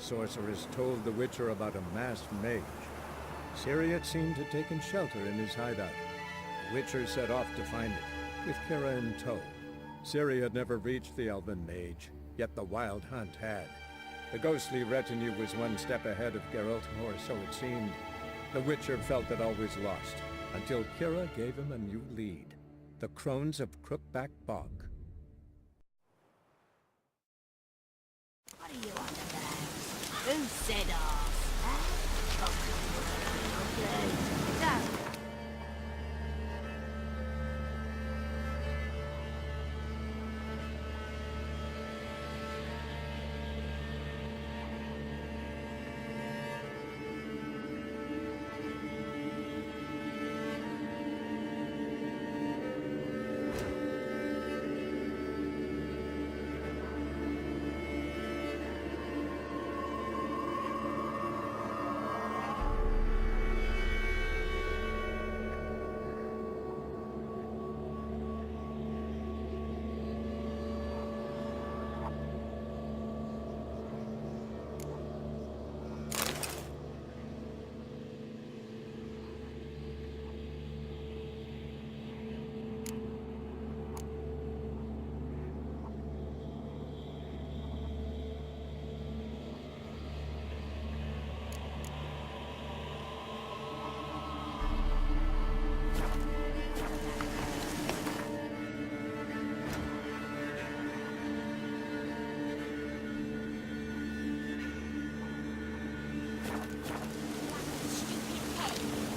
sorceress told the Witcher about a masked mage. Ciri, it seemed, had taken shelter in his hideout. The Witcher set off to find it, with Kira in tow. Ciri had never reached the elven mage, yet the wild hunt had. The ghostly retinue was one step ahead of Geralt, or so it seemed. The Witcher felt it always lost, until Kira gave him a new lead. The Crones of Crookback Bog. What are you on about? Who said off? Huh? Oh, don't.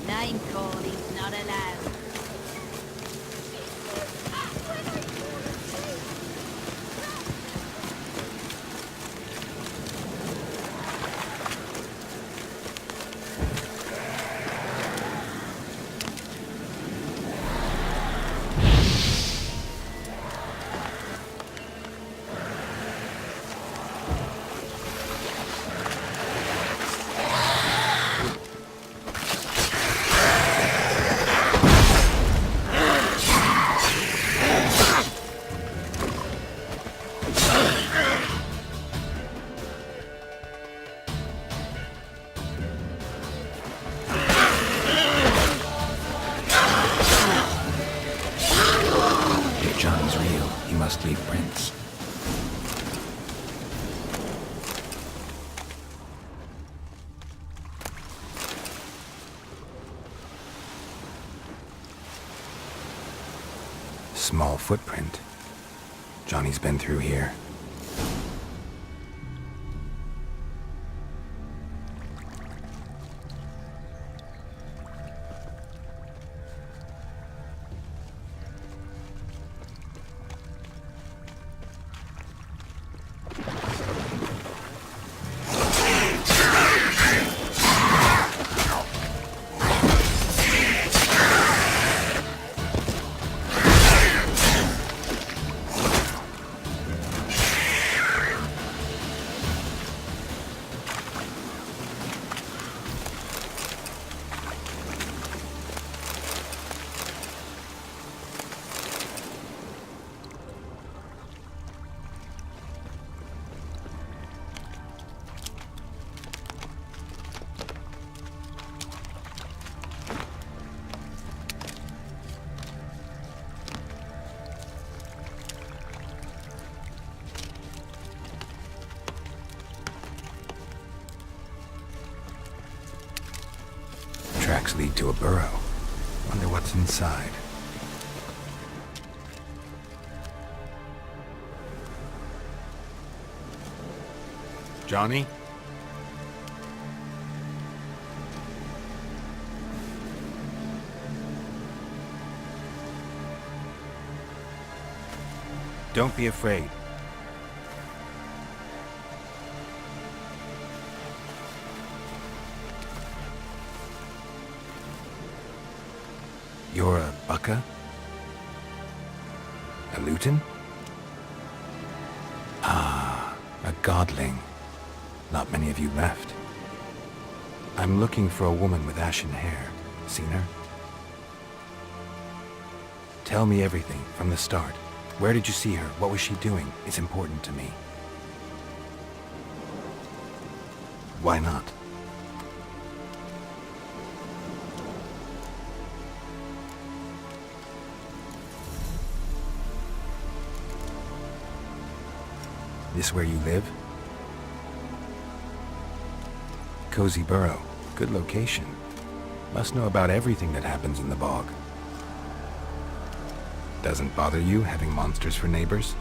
Name calling's not allowed. Must leave prints. Small footprint. Johnny's been through here. Tracks lead to a burrow. Wonder what's inside. Johnny? Don't be afraid. You're a Bucca? A Luton? Ah, a godling. Not many of you left. I'm looking for a woman with ashen hair. Seen her? Tell me everything, from the start. Where did you see her? What was she doing? It's important to me. Why not? This where you live? Cozy burrow. Good location. Must know about everything that happens in the bog. Doesn't bother you having monsters for neighbors?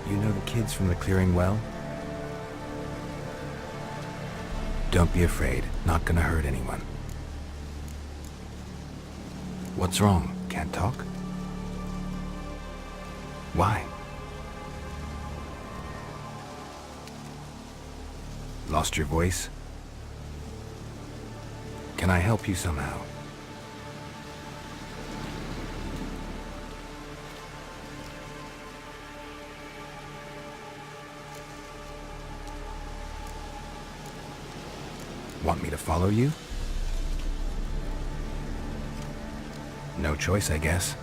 You know the kids from the clearing well? Don't be afraid. Not gonna hurt anyone. What's wrong? Can't talk? Why? Lost your voice? Can I help you somehow? Want me to follow you? No choice, I guess.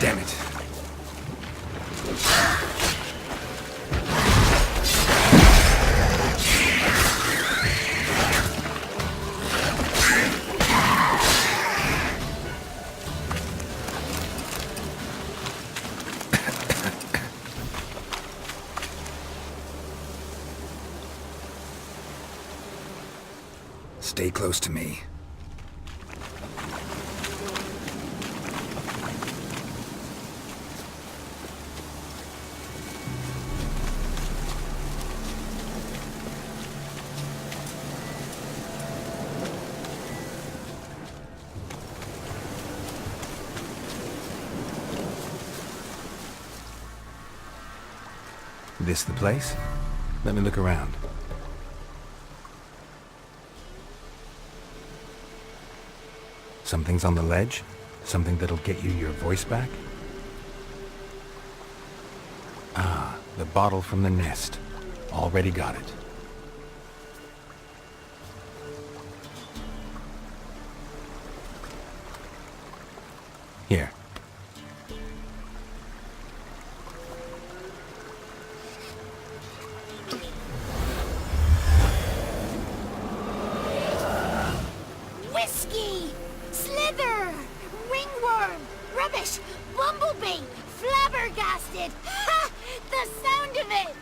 Damn it. Stay close to me. This the place? Let me look around. Something's on the ledge? Something that'll get you your voice back? Ah, the bottle from the nest. Already got it. Here. Whiskey! Slither! Ringworm! Rubbish! Bumblebee! Flabbergasted! Ha! The sound of it!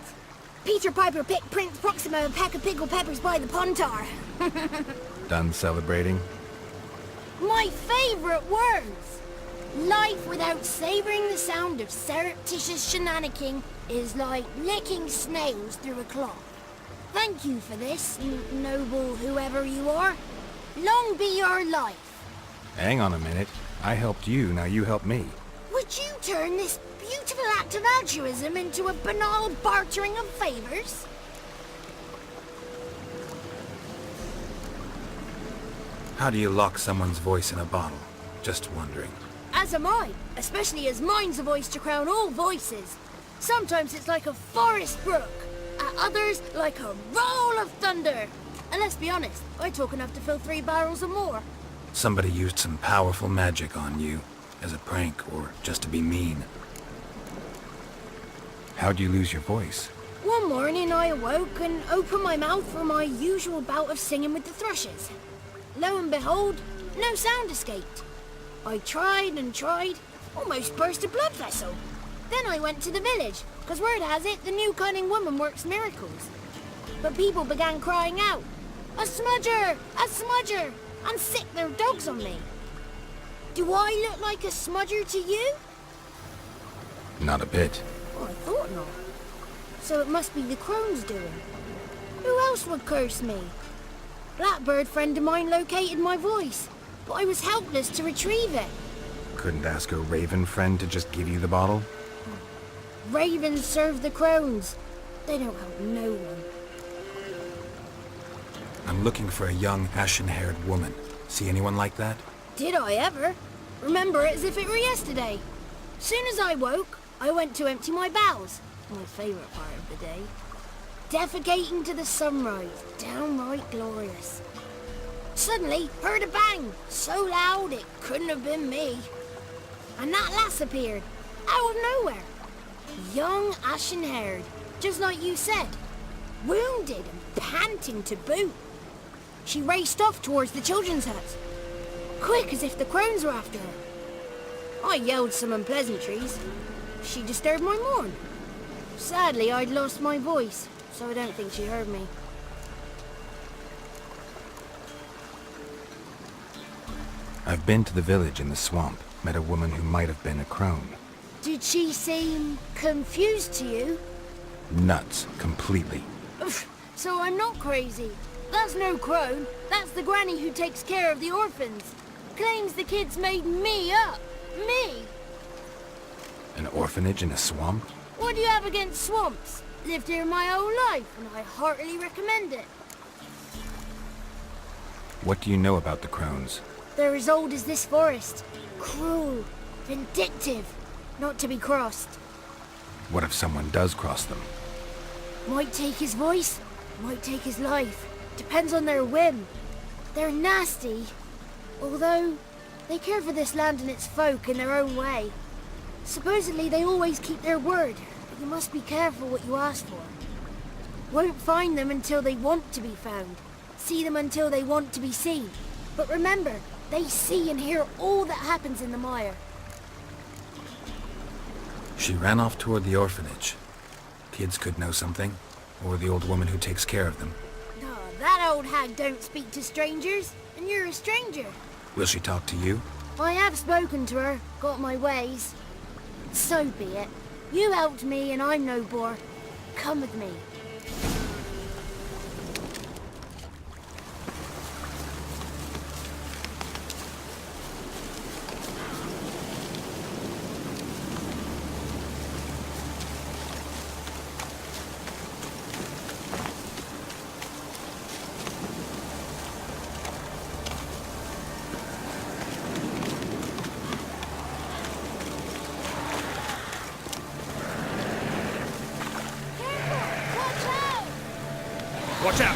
Peter Piper picked Prince Proxima a pack of pickled peppers by the pontar. Done celebrating? My favorite words! Life without savoring the sound of surreptitious shenanigans is like licking snails through a cloth. Thank you for this, noble whoever you are. Long be your life. Hang on a minute. I helped you, now you help me. Would you turn this beautiful act of altruism into a banal bartering of favors? How do you lock someone's voice in a bottle? Just wondering. As am I, especially as mine's a voice to crown all voices. Sometimes it's like a forest brook, at others like a roll of thunder. And let's be honest, I talk enough to fill 3 barrels or more. Somebody used some powerful magic on you, as a prank or just to be mean. How'd you lose your voice? One morning I awoke and opened my mouth for my usual bout of singing with the thrushes. Lo and behold, no sound escaped. I tried and tried, almost burst a blood vessel. Then I went to the village, because word has it the new cunning woman works miracles. But people began crying out, "A smudger! A smudger!" and sick their dogs on me. Do I look like a smudger to you? Not a bit. Oh, I thought not. So it must be the crone's doing. Who else would curse me? Blackbird friend of mine located my voice, but I was helpless to retrieve it. Couldn't ask a raven friend to just give you the bottle? Ravens serve the crones. They don't help no one. I'm looking for a young, ashen-haired woman. See anyone like that? Did I ever? Remember it as if it were yesterday. Soon as I woke, I went to empty my bowels. My favourite part of the day. Defecating to the sunrise. Downright glorious. Suddenly, heard a bang. So loud it couldn't have been me. And that lass appeared. Out of nowhere. Young, ashen-haired. Just like you said. Wounded and panting to boot. She raced off towards the children's hut. Quick as if the crones were after her. I yelled some unpleasantries. She disturbed my morn. Sadly, I'd lost my voice, so I don't think she heard me. I've been to the village in the swamp. Met a woman who might have been a crone. Did she seem confused to you? Nuts, completely. So I'm not crazy. That's no crone. That's the granny who takes care of the orphans. Claims the kids made me up. Me! An orphanage in a swamp? What do you have against swamps? Lived here my whole life, and I heartily recommend it. What do you know about the crones? They're as old as this forest. Cruel. Vindictive. Not to be crossed. What if someone does cross them? Might take his voice, might take his life. Depends on their whim. They're nasty. Although, they care for this land and its folk in their own way. Supposedly they always keep their word, but you must be careful what you ask for. Won't find them until they want to be found. See them until they want to be seen. But remember, they see and hear all that happens in the mire. She ran off toward the orphanage. Kids could know something, or the old woman who takes care of them. No, that old hag don't speak to strangers, and you're a stranger. Will she talk to you? I have spoken to her, got my ways. So be it. You helped me and I'm no bore. Come with me. Watch out!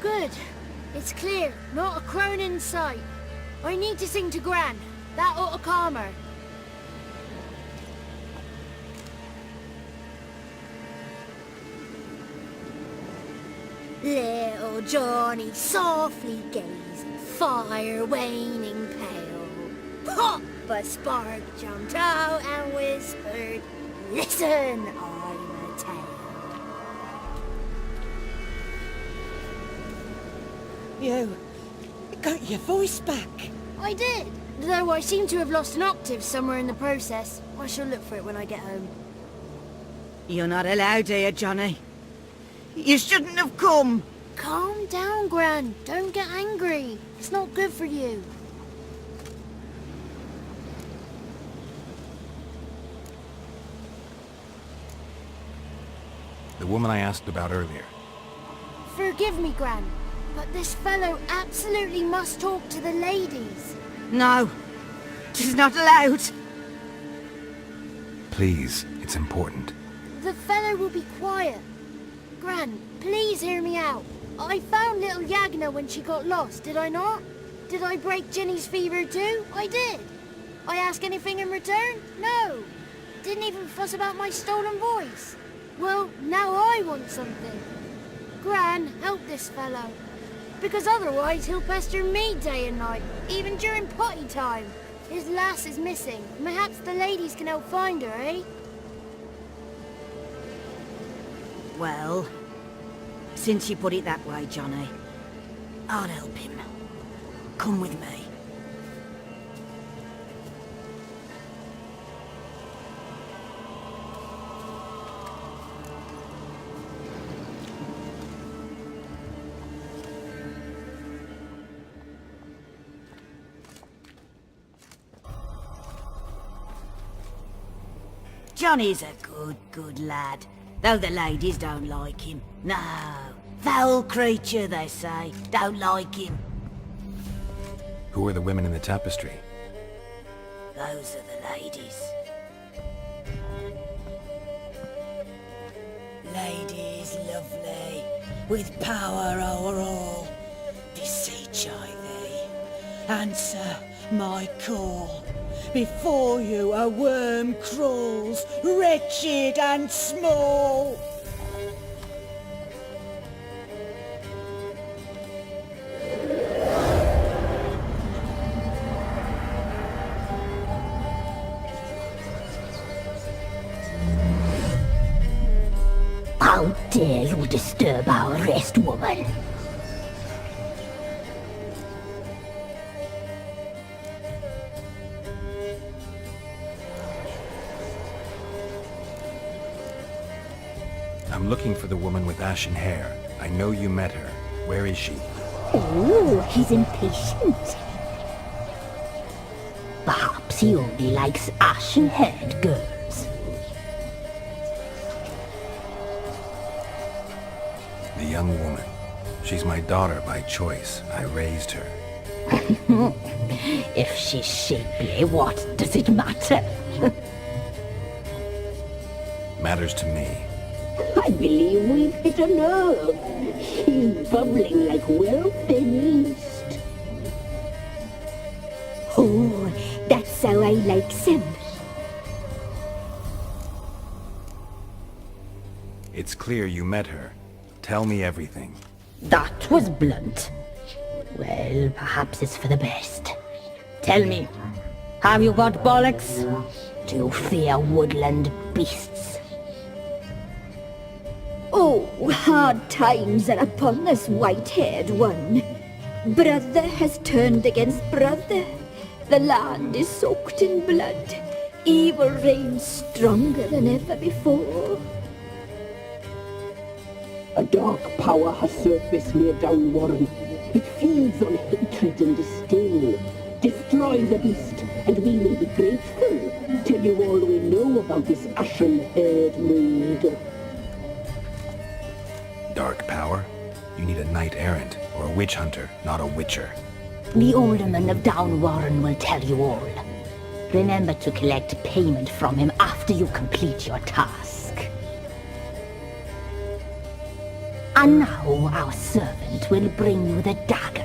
Good. It's clear. Not a crone in sight. I need to sing to Gran. That ought to calm her. Little Johnny softly gazing, fire waning pale. Pop! A spark jumped out and whispered, "Listen, I'm a tale." You got your voice back. I did, though I seem to have lost an octave somewhere in the process. I shall look for it when I get home. You're not allowed here, Johnny. You shouldn't have come. Calm down, Gran. Don't get angry. It's not good for you. The woman I asked about earlier. Forgive me, Gran, but this fellow absolutely must talk to the ladies. No. She's not allowed. Please, it's important. The fellow will be quiet. Gran, please hear me out. I found little Yagna when she got lost, did I not? Did I break Ginny's fever too? I did. I ask anything in return? No. Didn't even fuss about my stolen voice. Well, now I want something. Gran, help this fellow. Because otherwise he'll pester me day and night, even during potty time. His lass is missing. Perhaps the ladies can help find her, eh? Well, since you put it that way, Johnny, I'll help him. Come with me. Johnny's a good lad, though the ladies don't like him. No, foul creature, they say. Don't like him. Who are the women in the tapestry? Those are the ladies. Ladies lovely, with power o'er all. Beseech I thee, answer my call. Before you a worm crawls, wretched and small. How dare you disturb our rest, woman? I'm looking for the woman with ashen hair. I know you met her. Where is she? Oh, he's impatient. Perhaps he only likes ashen-haired girls. The young woman. She's my daughter by choice. I raised her. If she's shapely, what does it matter? Matters to me. I believe we've hit a nerve. He's bubbling like well-fed yeast. Oh, that's how I like him. It's clear you met her. Tell me everything. That was blunt. Well, perhaps it's for the best. Tell me, have you got bollocks? Do you fear woodland beasts? Oh, hard times are upon us, white-haired one. Brother has turned against brother. The land is soaked in blood. Evil reigns stronger than ever before. A dark power has surfaced near Downwarren. It feeds on hatred and disdain. Destroy the beast, and we may be grateful. Tell you all we know about this ashen-haired maid. Dark power? You need a knight-errant or a witch hunter, not a witcher. The alderman of Downwarren will tell you all. Remember to collect payment from him after you complete your task. And now our servant will bring you the dagger.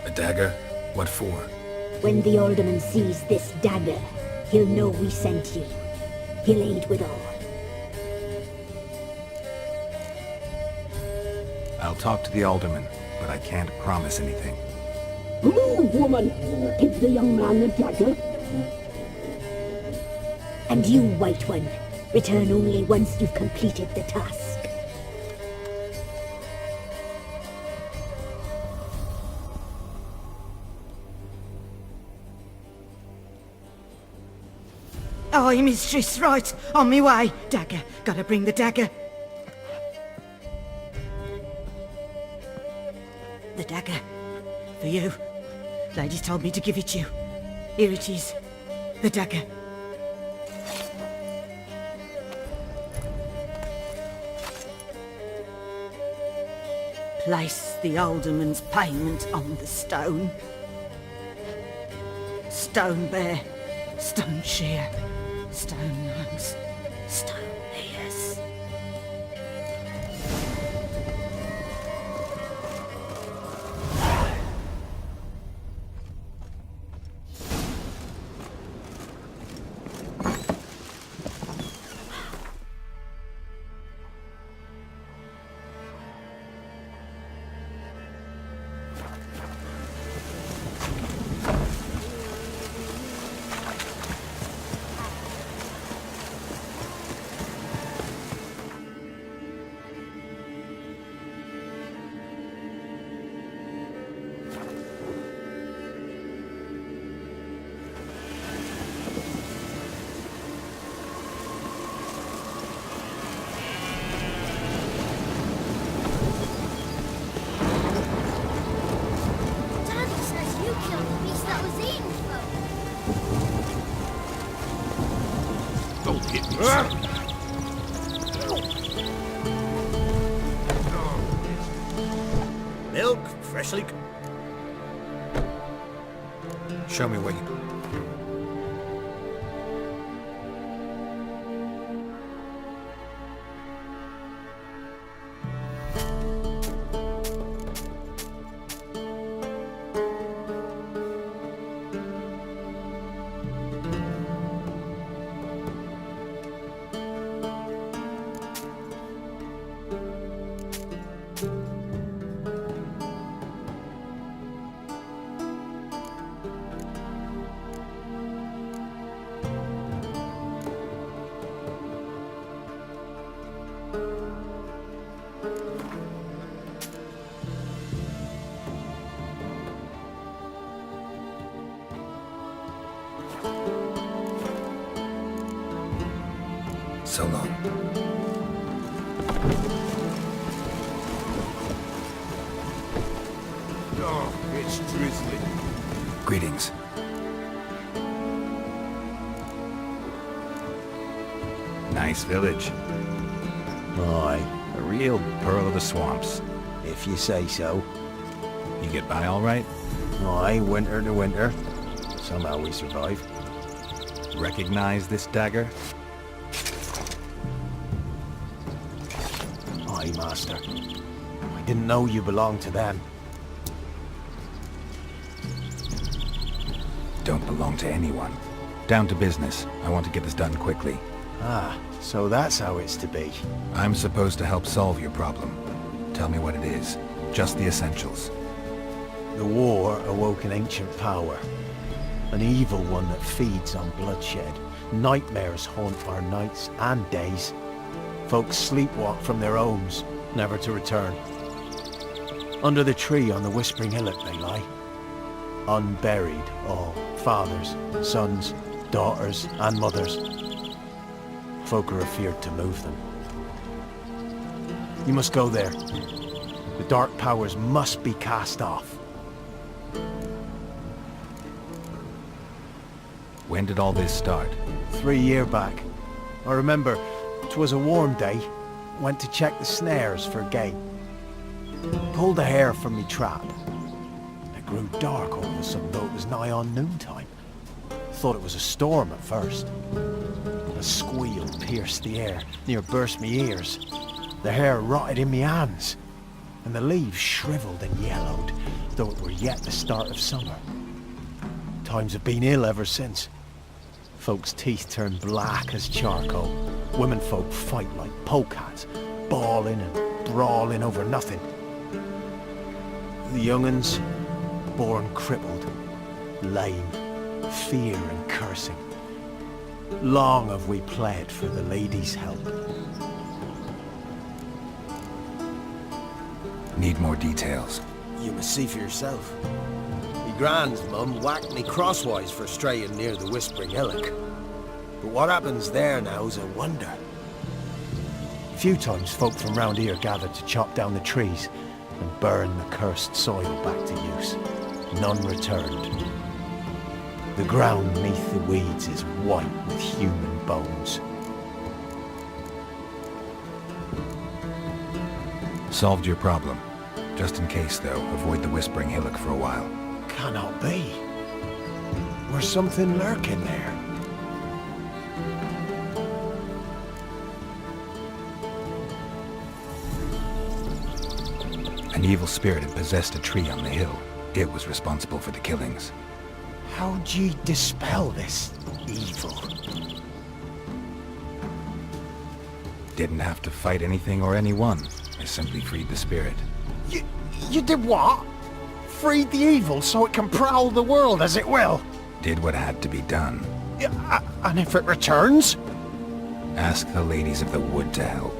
A dagger? What for? When the alderman sees this dagger, he'll know we sent you. He'll aid with all. I'll talk to the alderman, but I can't promise anything. Move, woman! Give the young man the dagger. And you, White One, return only once you've completed the task. Aye, mistress, right. On me way. Dagger. Gotta bring the dagger. The dagger. For you. Ladies told me to give it you. Here it is. The dagger. Place the alderman's payment on the stone. Stone bear, stone shear, stone nose, stone ears. Daddy says you killed the beast that was eating folk. Don't hit me, son. Milk, freshly... Show me what you... So long. Oh, it's drizzly. Greetings. Nice village. Aye, A real pearl of the swamps. if you say so. You get by all right? Aye, winter to winter. Somehow we survive. Recognize this dagger? Aye, master. I didn't know you belonged to them. Don't belong to anyone. Down to business. I want to get this done quickly. Ah, so that's how it's to be. I'm supposed to help solve your problem. Tell me what it is. Just the essentials. The war awoke an ancient power. An evil one that feeds on bloodshed. Nightmares haunt our nights and days. Folks sleepwalk from their homes, never to return. Under the tree on the Whispering Hillock they lie. Unburied all, fathers, sons, daughters and mothers. Folk are afeard to move them. You must go there. The dark powers must be cast off. When did all this start? 3 year back. I remember 'twas a warm day. Went to check the snares for game. Pulled a hare from me trap. It grew dark all of a sudden, though it was nigh on noontime. Thought it was a storm at first. A squeal pierced the air, near burst me ears. The hair rotted in me hands, and the leaves shriveled and yellowed, though it were yet the start of summer. Times have been ill ever since. Folks' teeth turn black as charcoal. Women folk fight like polecats, bawling and brawling over nothing. The young'uns, born crippled, lame, fear and cursing. Long have we pled for the lady's help. Need more details. You must see for yourself. Me grand's mum whacked me crosswise for straying near the Whispering Hillock. But what happens there now's a wonder. A few times folk from round here gathered to chop down the trees and burn the cursed soil back to use. None returned. The ground neath the weeds is white with human bones. Solved your problem. Just in case, though, avoid the Whispering Hillock for a while. Cannot be. There's something lurking there. An evil spirit had possessed a tree on the hill. It was responsible for the killings. How'd ye dispel this evil? Didn't have to fight anything or anyone. I simply freed the spirit. You did what? Freed the evil so it can prowl the world as it will? Did what had to be done. And if it returns? Ask the ladies of the wood to help.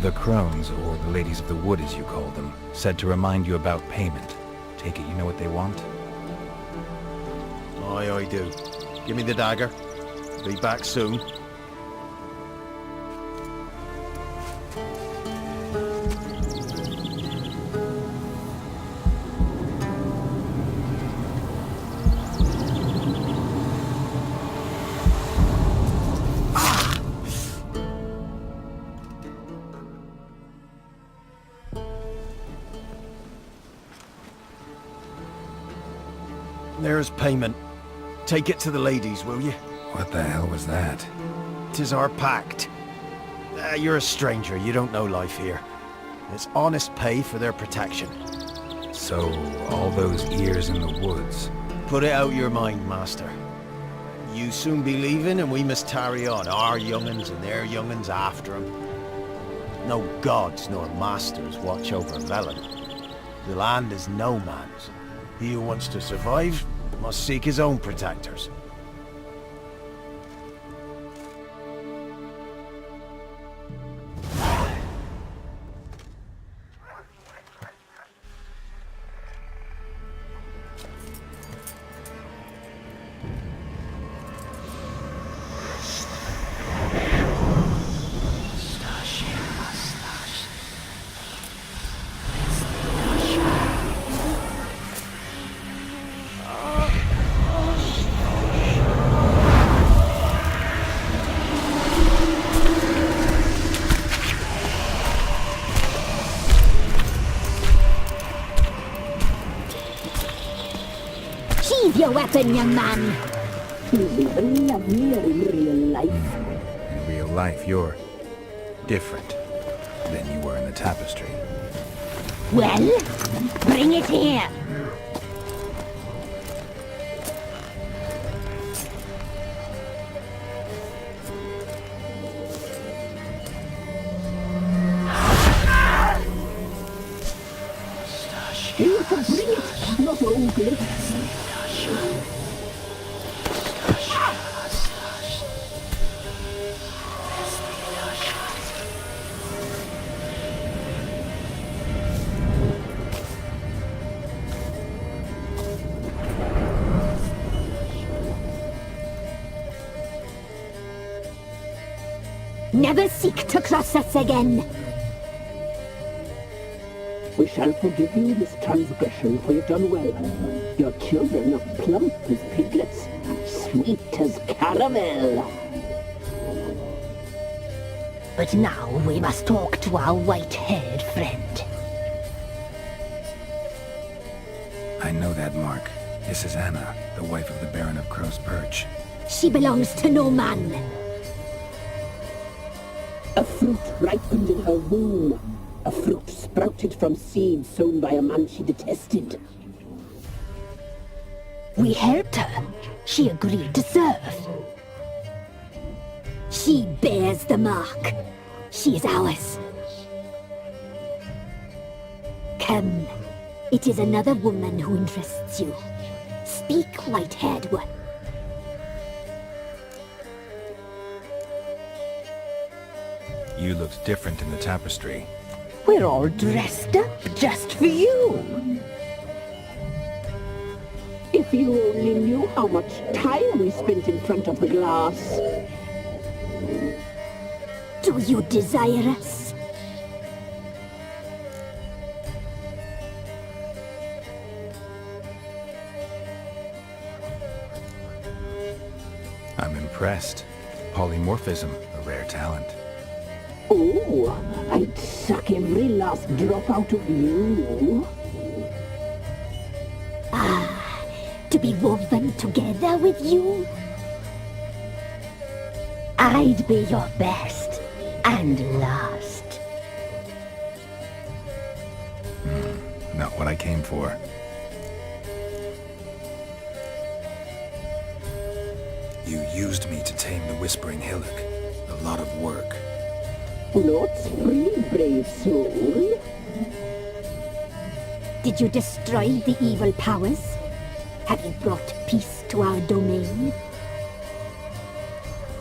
The crones, or the ladies of the wood as you call them, said to remind you about payment. Take it you know what they want? Aye, I do. Give me the dagger. Be back soon. There's payment. Take it to the ladies, will you? What the hell was that? 'Tis our pact. You're a stranger, you don't know life here. It's honest pay for their protection. So, all those ears in the woods. Put it out your mind, master. You soon be leaving and we must tarry on, our young'uns and their young'uns after 'em. No gods nor masters watch over Velen. The land is no man's. He who wants to survive must seek his own protectors. Sheathe your weapon, young man. He's even lovelier in real life. In real life, you're different than you were in the tapestry. Well, bring it here. You can bring it, not ugly. Never seek to cross us again. We shall forgive you this transgression, for you've done well. Your children are plump as piglets, sweet as caramel. But now we must talk to our white-haired friend. I know that mark. This is Anna, the wife of the Baron of Crow's Perch. She belongs to no man. A fruit ripened in her womb. A fruit sprouted from seeds sown by a man she detested. We helped her. She agreed to serve. She bears the mark. She is ours. Come. It is another woman who interests you. Speak, white-haired one. You looked different in the tapestry. We're all dressed up just for you. If If you only knew how much time we spent in front of the glass. Do you desire us? I'm impressed. Polymorphism, a rare talent. Oh, I'd suck every last drop out of you. To be woven together with you? I'd be your best and last. Not what I came for. You used me to tame the Whispering Hillock. A lot of work. Not free, brave soul. Did you destroy the evil powers? Have you brought peace to our domain?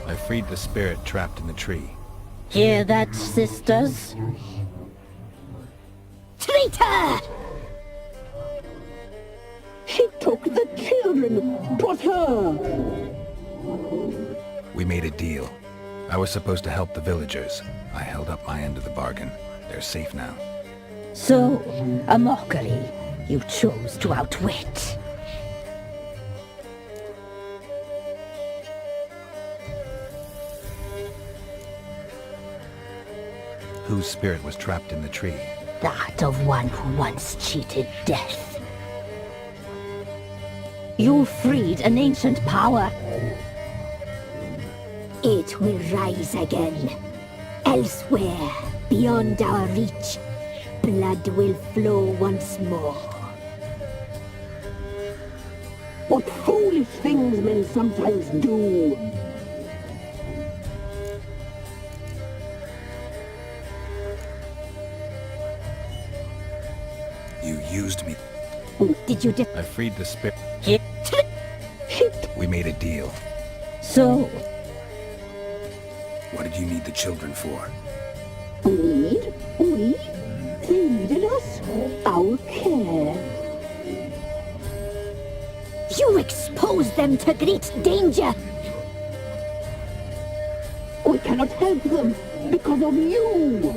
I freed the spirit trapped in the tree. Hear that, sisters? Traitor! She took the children. 'Twas her. We made a deal. I was supposed to help the villagers. I held up my end of the bargain. They're safe now. So, a mockery you chose to outwit. Whose spirit was trapped in the tree? That of one who once cheated death. You freed an ancient power. It will rise again. Elsewhere, beyond our reach, blood will flow once more. What foolish things men sometimes do. You used me. Did you I freed the spirit. Shit. We made a deal. So, What did you need the children for? Need? We? They needed us? Our care. You expose them to great danger! We cannot help them because of you.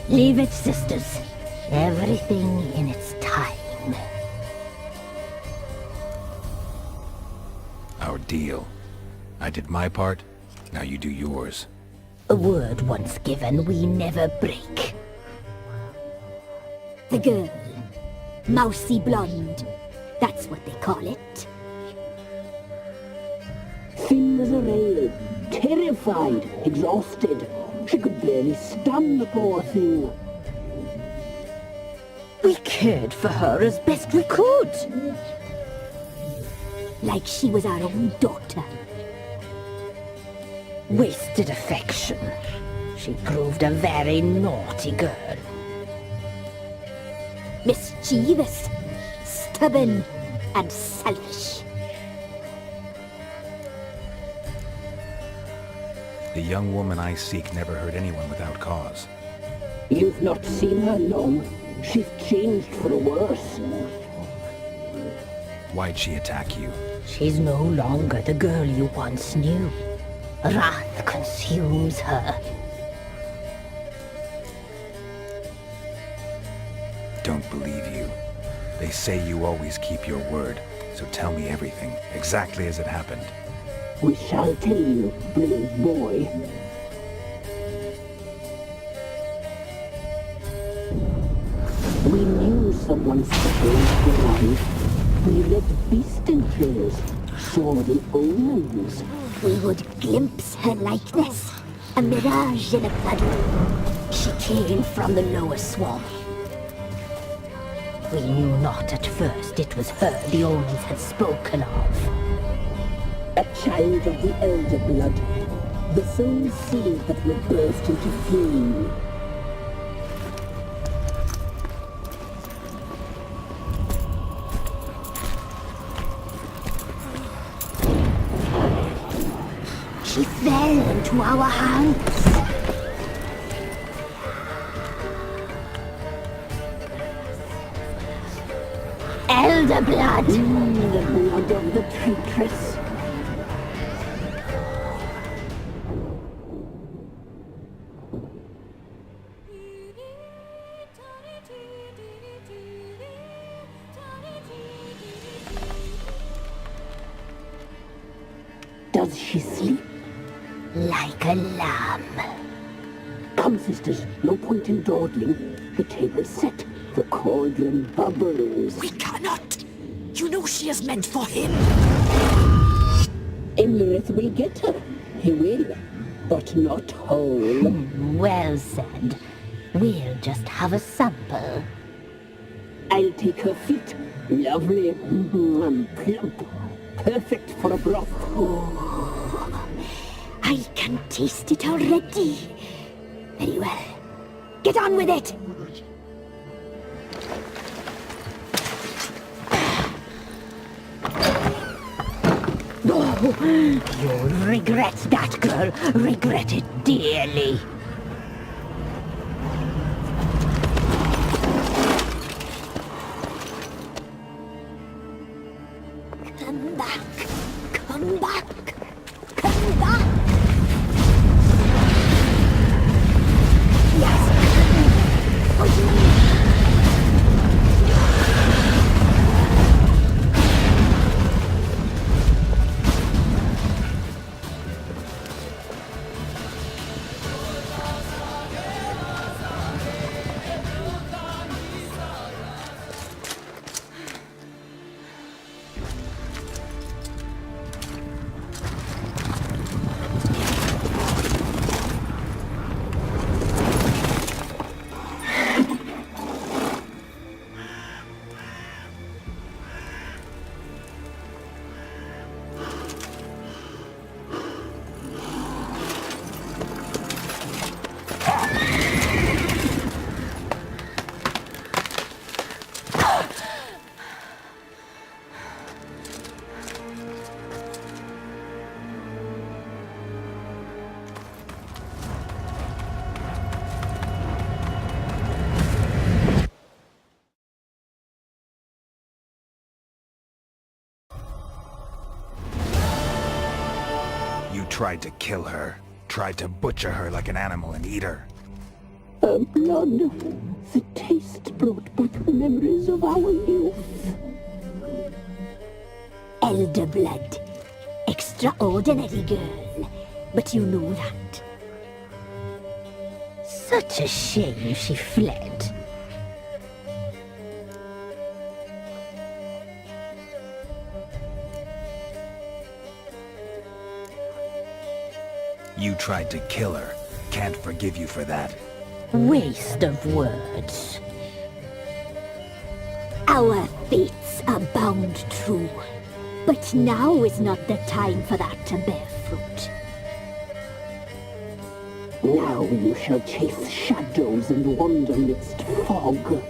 leave it, sisters. Everything in its time. Our deal. I did my part, now you do yours. A word once given, we never break. The girl. Mousy blonde. That's what they call it. Thin as a rail, terrified, exhausted. She could barely stand, the poor thing. We cared for her as best we could. Like she was our own daughter. Wasted affection. She proved a very naughty girl. Mischievous, stubborn, and selfish. The young woman I seek never hurt anyone without cause. You've not seen her long. She's changed for the worse. Why'd she attack you? She's no longer the girl you once knew. Wrath consumes her. Don't believe you. They say you always keep your word, so tell me everything, exactly as it happened. We shall tell you, brave boy. We knew someone supposed to life. We read beast entrails, saw the omens. We would glimpse her likeness. A mirage in a puddle. She came from the lower swamp. We knew not at first it was her the omens had spoken of. A child of the elder blood. The soul seed that will burst into flame. She fell into our hands. blood! The blood of the traitress. Does she sleep? Like a lamb. Come, sisters, no point in dawdling. The table's set. The cauldron bubbles. We cannot! You know she is meant for him! Imlerith will get her. He will, but not whole. Well said. We'll just have a sample. I'll take her feet. Lovely. Plump. Perfect for a broth. I can taste it already. Very well. Get on with it! You'll regret that, girl. Regret it dearly. Come back. Come back. Come back. Yes. Oh, Tried to kill her. Tried to butcher her like an animal and eat her. Her blood. The taste brought back memories of our youth. Elder blood. Extraordinary girl. But you know that. Such a shame she fled. You tried to kill her. Can't forgive you for that. Waste of words. Our fates are bound true. But now is not the time for that to bear fruit. Now you shall chase shadows and wander midst fog.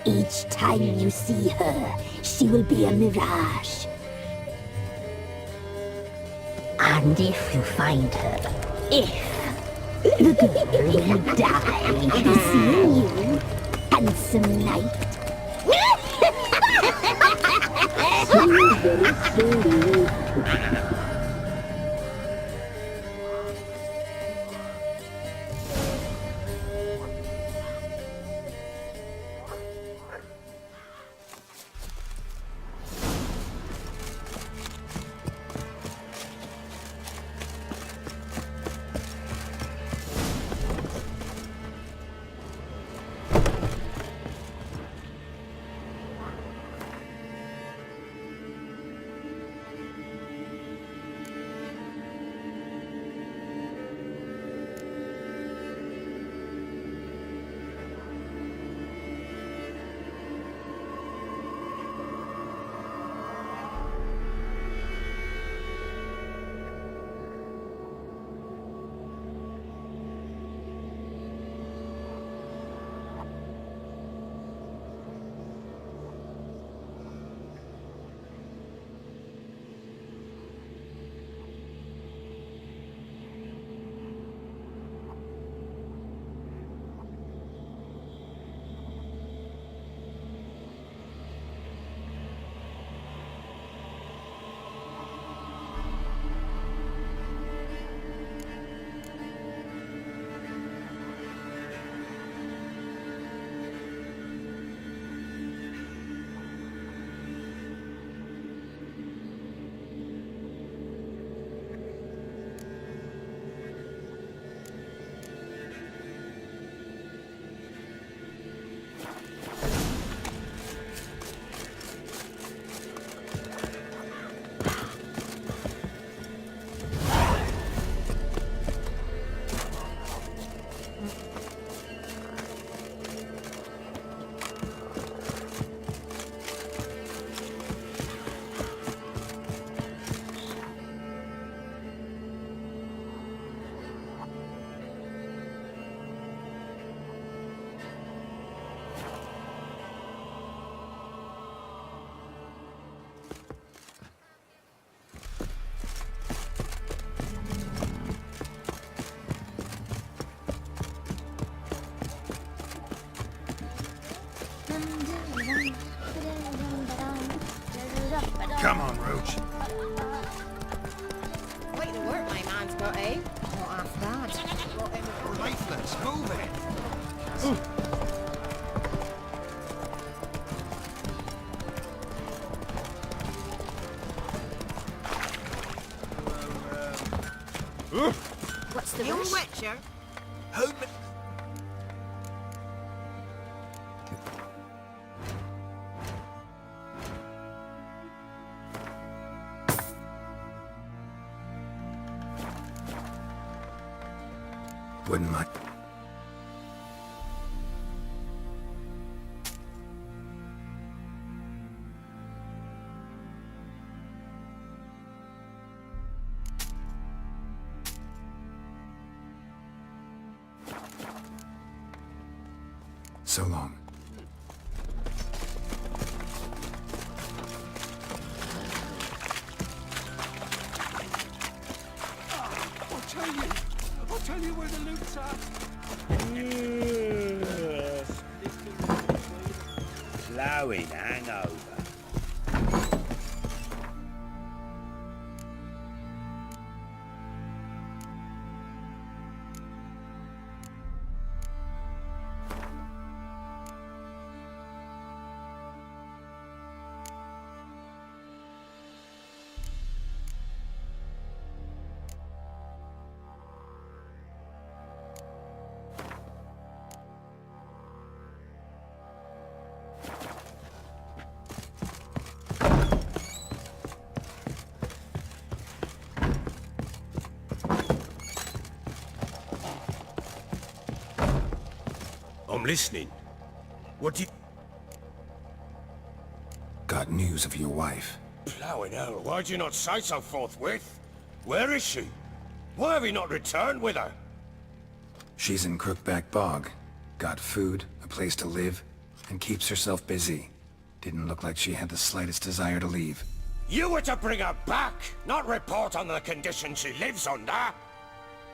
Each time you see her, she will be a mirage. And if you find her, the girl will die. Seeing you, handsome knight. Very slowly. on, Roach. Way to work my man's got, eh? Not half bad. Lifeless, move it! What's the rush? Witcher? Who... Wouldn't mind. So long. I'll tell you where the loot's at. Flowing hangover. I'm listening. What do you... Got news of your wife. Plowing hell, why'd you not say so forthwith? Where is she? Why have you not returned with her? She's in Crookback Bog. Got food, a place to live, and keeps herself busy. Didn't look like she had the slightest desire to leave. You were to bring her back, not report on the conditions she lives under.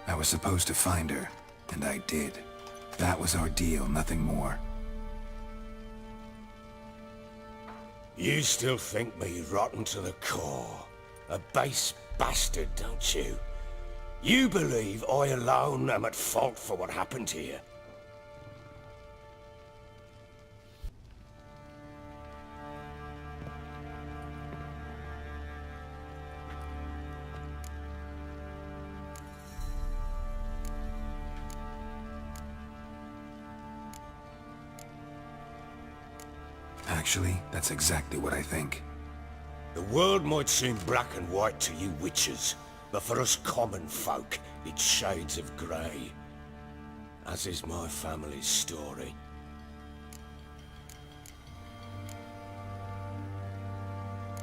I was supposed to find her, and I did. That was our deal, nothing more. You still think me rotten to the core. A base bastard, don't you? You believe I alone am at fault for what happened here. Actually, that's exactly what I think. The world might seem black and white to you witches, but for us common folk, it's shades of grey. As is my family's story.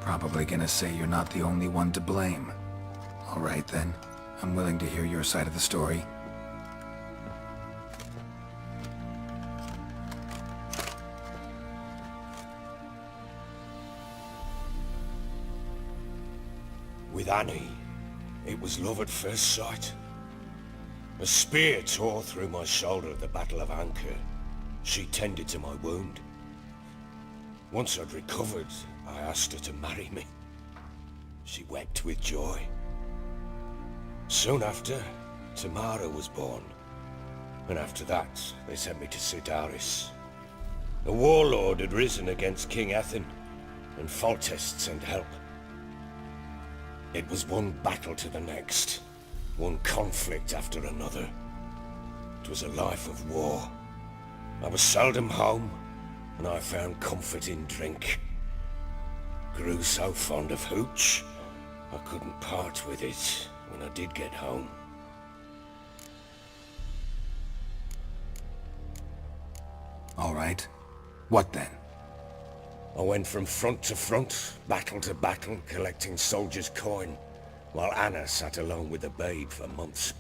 Probably gonna say you're not the only one to blame. All right then, I'm willing to hear your side of the story. With Annie, it was love at first sight. A spear tore through my shoulder at the Battle of Anchor. She tended to my wound. Once I'd recovered, I asked her to marry me. She wept with joy. Soon after, Tamara was born. And after that, they sent me to Sidaris. A warlord had risen against King Ethan, and Foltest sent help. It was one battle to the next, one conflict after another. It was a life of war. I was seldom home, and I found comfort in drink. Grew so fond of hooch, I couldn't part with it when I did get home. All right. What then? I went from front to front, battle to battle, collecting soldiers' coin, while Anna sat alone with the babe for months.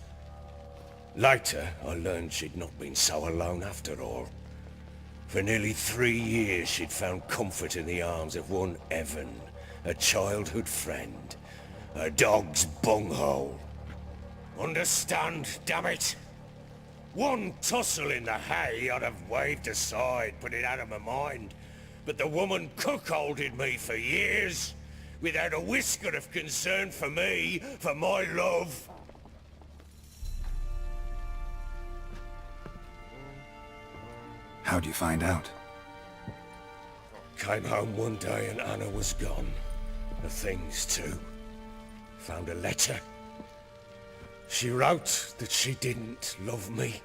Later, I learned she'd not been so alone after all. For nearly 3 years, she'd found comfort in the arms of one Evan, a childhood friend, a dog's bunghole. Understand, damn it? One tussle in the hay I'd have waved aside, put it out of my mind. But the woman cuckolded me for years. without a whisker of concern for me, for my love. How'd you find out? Came home one day and Anna was gone. The things too. Found a letter. She wrote that she didn't love me.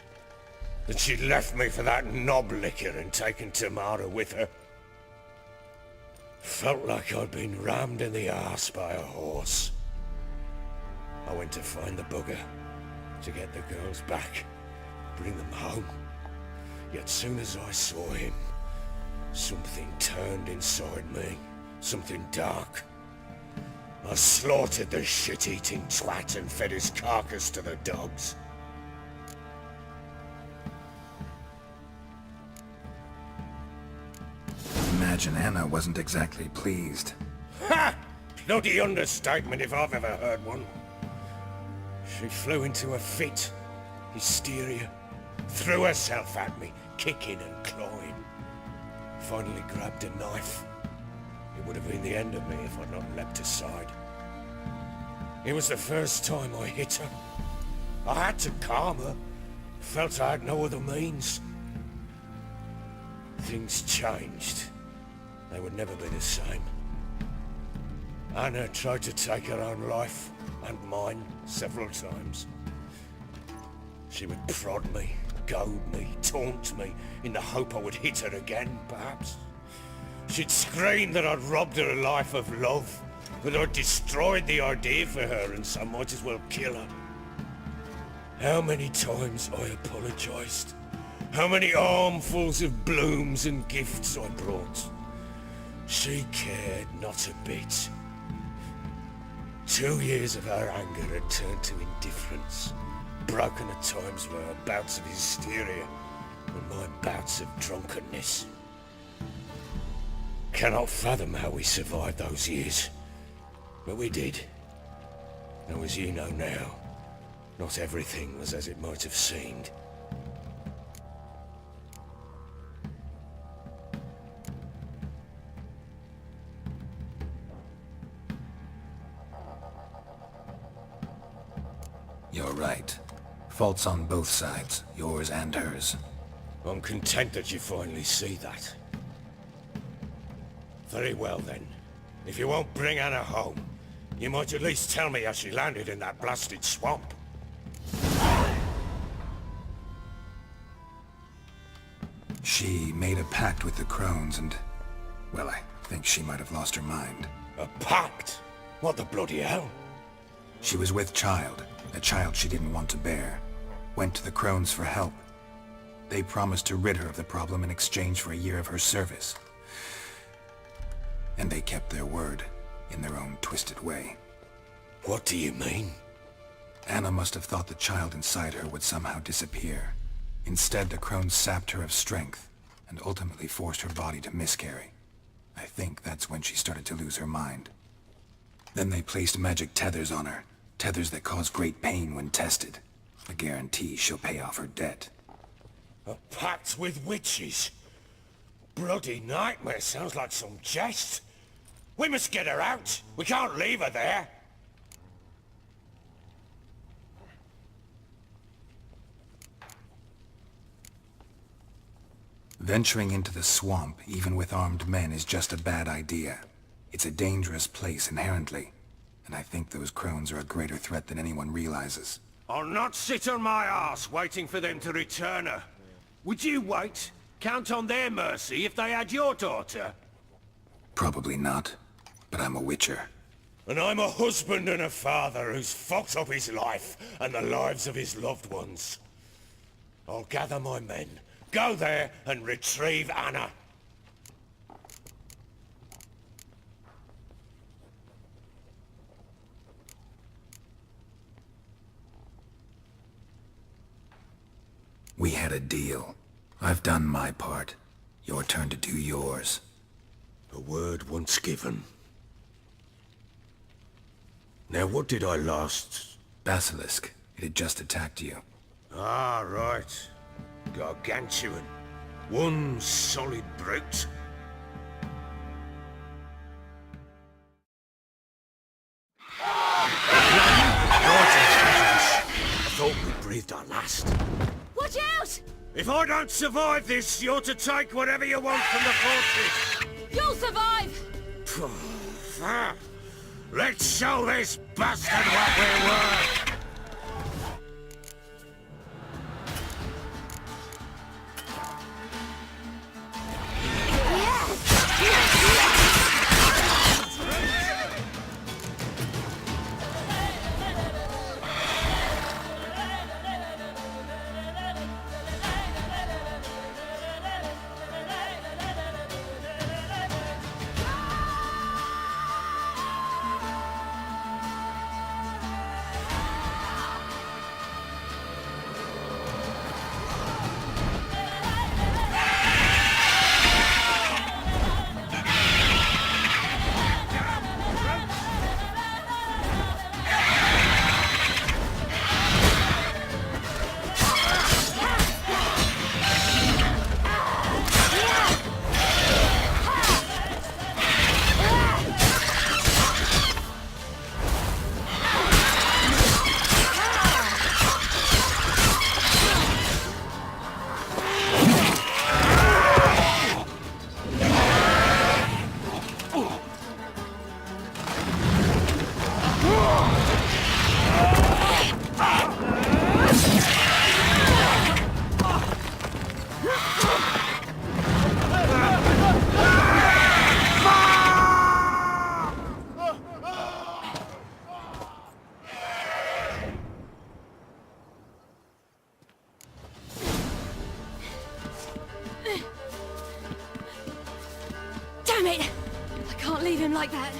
That she'd left me for that knob licker and taken Tamara with her. Felt like I'd been rammed in the arse by a horse. I went to find the bugger, to get the girls back, bring them home. Yet soon as I saw him, something turned inside me, something dark. I slaughtered the shit-eating twat and fed his carcass to the dogs. Imagine Anna wasn't exactly pleased. Ha! Bloody understatement if I've ever heard one. She flew into a fit, hysteria, threw herself at me, kicking and clawing. Finally grabbed a knife. It would have been the end of me if I'd not leapt aside. It was the first time I hit her. I had to calm her. Felt I had no other means. Things changed. They would never be the same. Anna tried to take her own life, and mine, several times. She would prod me, goad me, taunt me, in the hope I would hit her again, perhaps. She'd scream that I'd robbed her life of love, that I'd destroyed the idea for her and so might as well kill her. How many times I apologized. How many armfuls of blooms and gifts I brought. She cared not a bit. 2 years of her anger had turned to indifference, broken at times by her bouts of hysteria and my bouts of drunkenness. Cannot fathom how we survived those years, but we did. Though as you know now, not everything was as it might have seemed. You're right. Faults on both sides, yours and hers. I'm content that you finally see that. Very well then. If you won't bring Anna home, you might at least tell me how she landed in that blasted swamp. She made a pact with the crones and... well, I think she might have lost her mind. A pact? What the bloody hell? She was with child, a child she didn't want to bear. Went to the crones for help. They promised to rid her of the problem in exchange for a year of her service. And they kept their word, in their own twisted way. What do you mean? Anna must have thought the child inside her would somehow disappear. Instead, the crones sapped her of strength, and ultimately forced her body to miscarry. I think that's when she started to lose her mind. Then they placed magic tethers on her, tethers that cause great pain when tested. A guarantee she'll pay off her debt. A pact with witches? Bloody nightmare, sounds like some jest. We must get her out. We can't leave her there. Venturing into the swamp, even with armed men, is just a bad idea. It's a dangerous place inherently, and I think those crones are a greater threat than anyone realizes. I'll not sit on my arse waiting for them to return her. Would you wait? Count on their mercy if they had your daughter? Probably not, but I'm a witcher. And I'm a husband and a father who's fucked up his life and the lives of his loved ones. I'll gather my men, go there and retrieve Anna. We had a deal. I've done my part. Your turn to do yours. A word once given. Now what did I last... Basilisk. It had just attacked you. Ah, right. Gargantuan. One solid brute. breathed our last. Watch out! If I don't survive this, you're to take whatever you want from the fortress. You'll survive! Let's show this bastard what we're worth! Damn it! I can't leave him like that.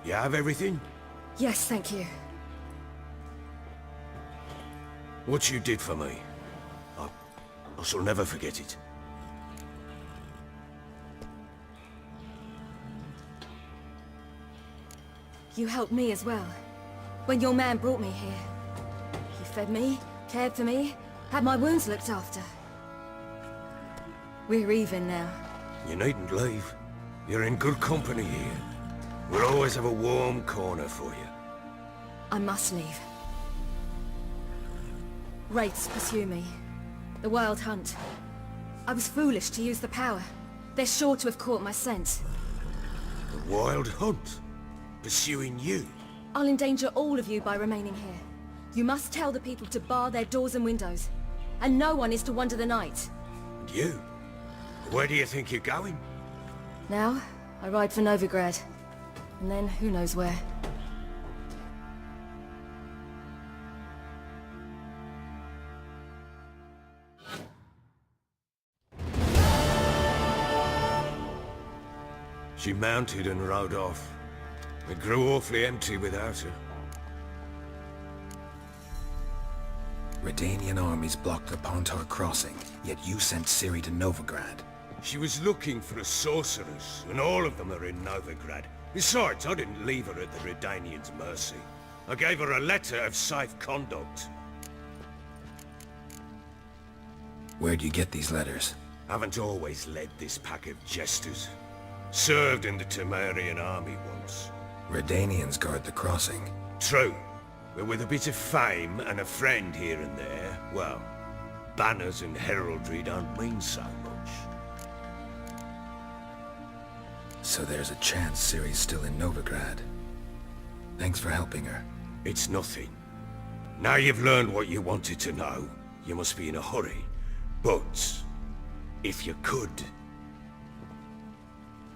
You have everything? Yes, thank you. What you did for me, I shall never forget it. You helped me as well. When your man brought me here. He fed me, cared for me, had my wounds looked after. We're even now. You needn't leave. You're in good company here. We'll always have a warm corner for you. I must leave. Wraiths pursue me. The Wild Hunt. I was foolish to use the power. They're sure to have caught my scent. The Wild Hunt? Pursuing you? I'll endanger all of you by remaining here. You must tell the people to bar their doors and windows. And no one is to wander the night. And you? Where do you think you're going? Now, I ride for Novigrad. And then, who knows where. She mounted and rode off. It grew awfully empty without her. Redanian armies blocked the Pontar crossing, yet you sent Ciri to Novigrad. She was looking for a sorceress, and all of them are in Novigrad. Besides, I didn't leave her at the Redanians' mercy. I gave her a letter of safe conduct. Where'd you get these letters? Haven't always led this pack of jesters. Served in the Temerian army once. Redanians guard the crossing. True. But with a bit of fame and a friend here and there, well, banners and heraldry don't mean so much. So there's a chance Ciri's still in Novigrad. Thanks for helping her. It's nothing. Now you've learned what you wanted to know, you must be in a hurry. But, if you could...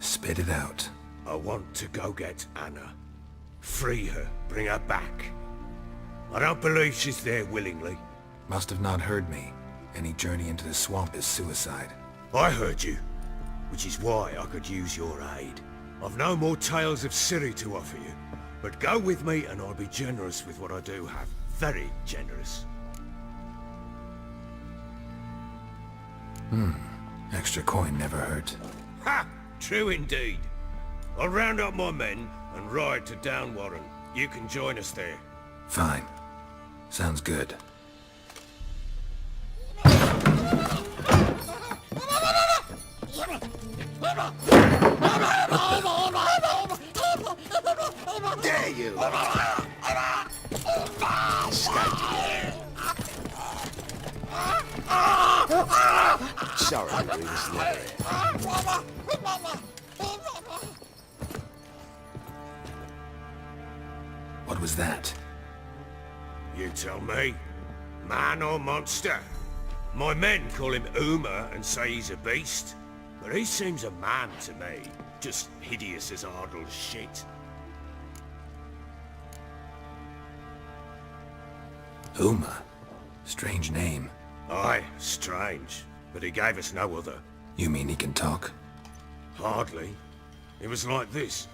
Spit it out. I want to go get Anna. Free her, bring her back. I don't believe she's there willingly. Must have not heard me. Any journey into the swamp is suicide. I heard you, which is why I could use your aid. I've no more tales of Ciri to offer you, but go with me and I'll be generous with what I do have. Very generous. Extra coin never hurt. Ha! True indeed. I'll round up my men and ride to Downwarren. You can join us there. Fine. Sounds good. Dare you! Sorry, we was never here. What was that? You tell me. Man or monster? My men call him Uma and say he's a beast, but he seems a man to me. Just hideous as Ardle's shit. Uma? Strange name. Aye, strange. But he gave us no other. You mean he can talk? Hardly. It was like this.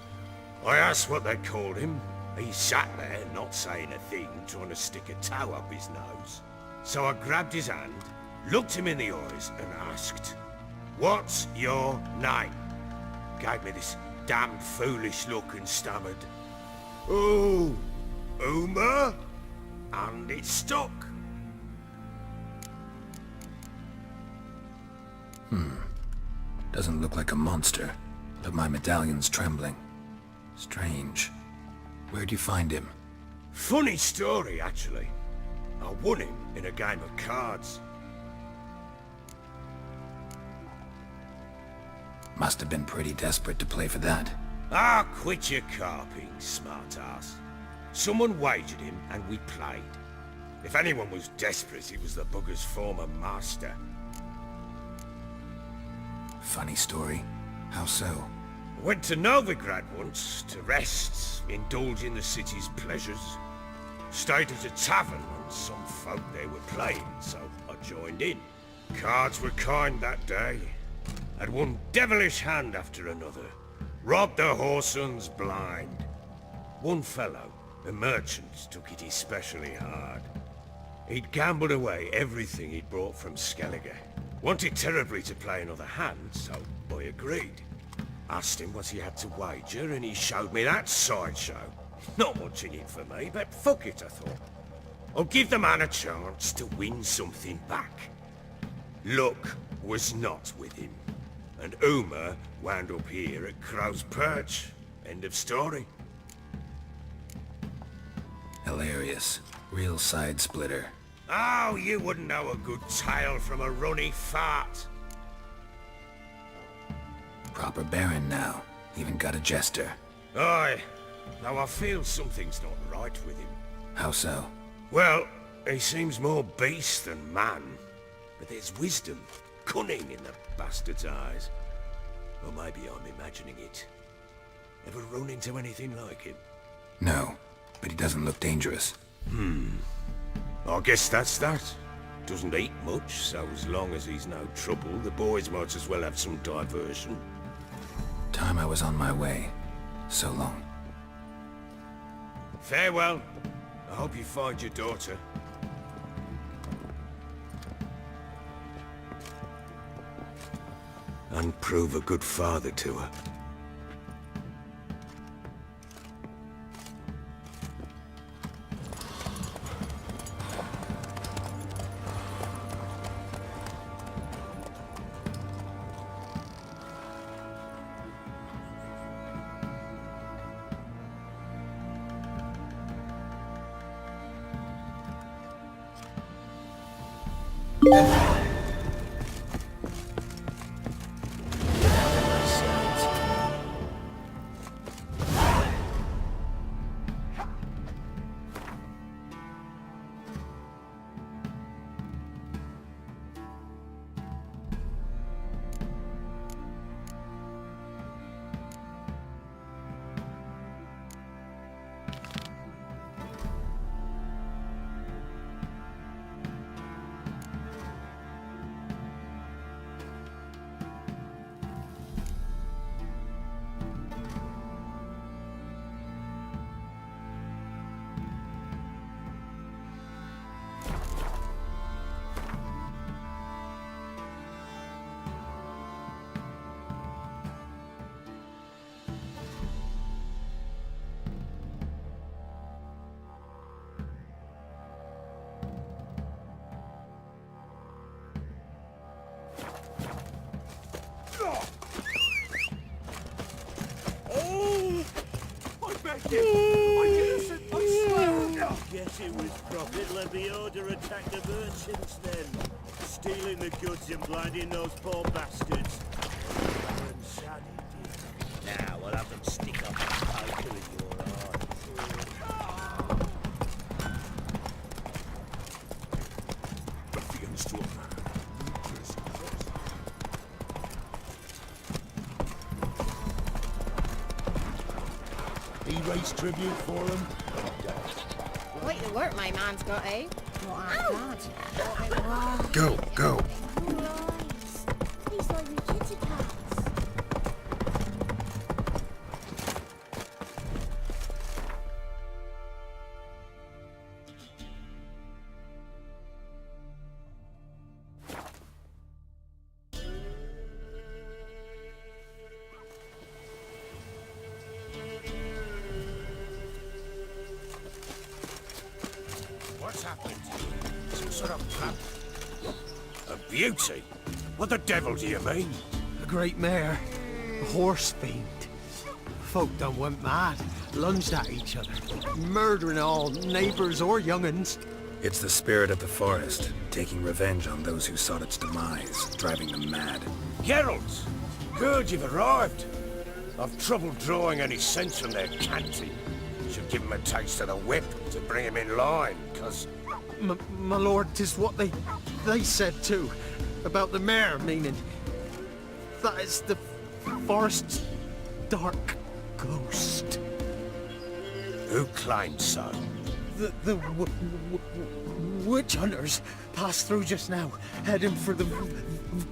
I asked what they called him. He sat there, not saying a thing, trying to stick a toe up his nose. So I grabbed his hand, looked him in the eyes, and asked, "What's your name?" Gave me this damned foolish look and stammered, "Oh, Uma?" And it stuck. Doesn't look like a monster, but my medallion's trembling. Strange. Where'd you find him? Funny story, actually. I won him in a game of cards. Must have been pretty desperate to play for that. Ah, quit your carping, smart-ass. Someone wagered him, and we played. If anyone was desperate, it was the bugger's former master. Funny story. How so? Went to Novigrad once, to rest, indulge in the city's pleasures. Stayed at a tavern, and some folk there were playing, so I joined in. Cards were kind that day. Had one devilish hand after another. Robbed the whoresons blind. One fellow, a merchant, took it especially hard. He'd gambled away everything he'd brought from Skellige. Wanted terribly to play another hand, so I agreed. Asked him what he had to wager, and he showed me that sideshow. Not much in it for me, but fuck it, I thought. I'll give the man a chance to win something back. Luck was not with him, and Uma wound up here at Crow's Perch. End of story. Hilarious. Real side splitter. Oh, you wouldn't know a good tale from a runny fart. Proper baron now. Even got a jester. Aye, though I feel something's not right with him. How so? Well, he seems more beast than man. But there's wisdom, cunning in the bastard's eyes. Or maybe I'm imagining it. Ever run into anything like him? No, but he doesn't look dangerous. I guess that's that. Doesn't eat much, so as long as he's no trouble, the boys might as well have some diversion. Time I was on my way. So long. Farewell. I hope you find your daughter. And prove a good father to her. Guess it was profit let the order attack the merchants then. Stealing the goods and blinding those poor bastards. And sad it did. Now we'll have them stick up a poker in your eye. Ruffians to him. race tribute for him? Quite the work my man's got, eh? Not bad. Go, go. He's like your kitty cats. What's happened? Some sort of trap? A beauty? What the devil do you mean? A great mare. A horse fiend. Folk done went mad. Lunged at each other. Murdering all neighbours or young'uns. It's the spirit of the forest, taking revenge on those who sought its demise, driving them mad. Geralt! Good, you've arrived. I've trouble drawing any sense from their canting. Should give him a taste of the whip to bring him in line, 'cause... My lord, 'tis what they said too. About the mare, meaning... That is the forest's dark ghost. Who claimed so? The witch hunters passed through just now, heading for the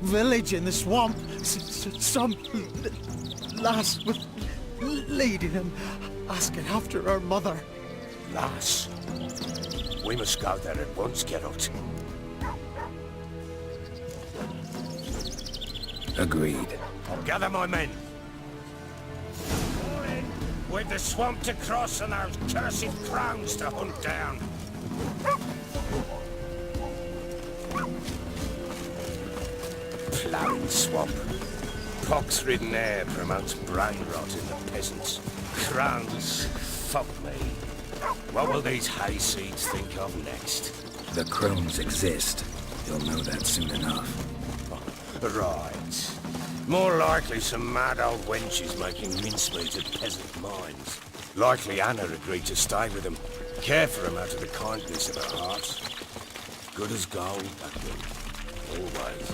village in the swamp. Some lass was leading him, asking after her mother. Lass? We must go there at once, Geralt. Agreed. Gather my men. We've the swamp to cross and those cursed crowns to hunt down. Ploughing swamp. Pox-ridden air promotes brain rot in the peasants. Crowns, fuck me. What will these hayseeds think of next? The crones exist. You'll know that soon enough. Right. More likely some mad old wenches making mincemeat of peasant minds. Likely Anna agreed to stay with them, care for them out of the kindness of her heart. Good as gold, that girl. Always.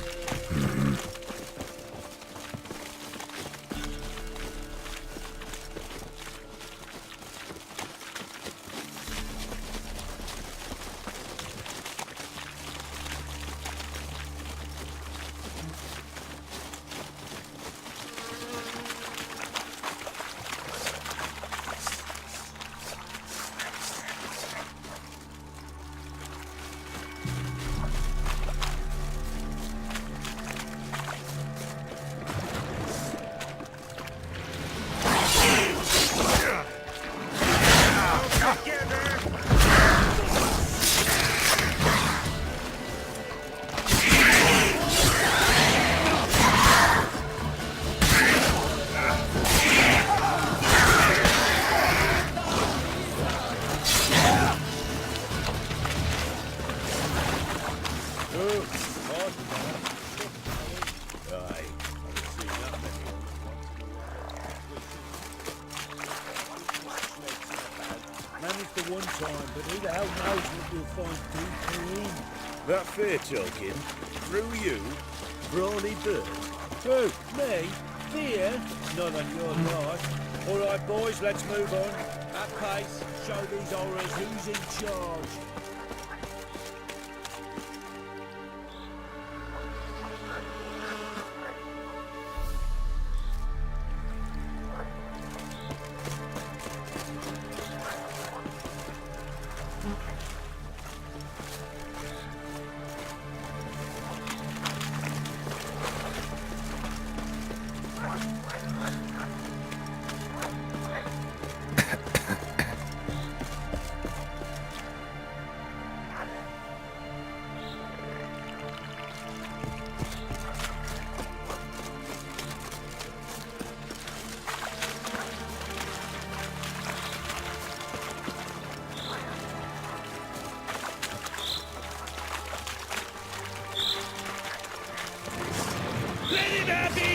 Managed the one time, but who the hell knows what you'll find deeper in? That fair talking? Through you? Brawny bird? Who? Me? Fear? Not on your life. All right, boys, let's move on. At pace, show these horrors who's in charge. Let him have it!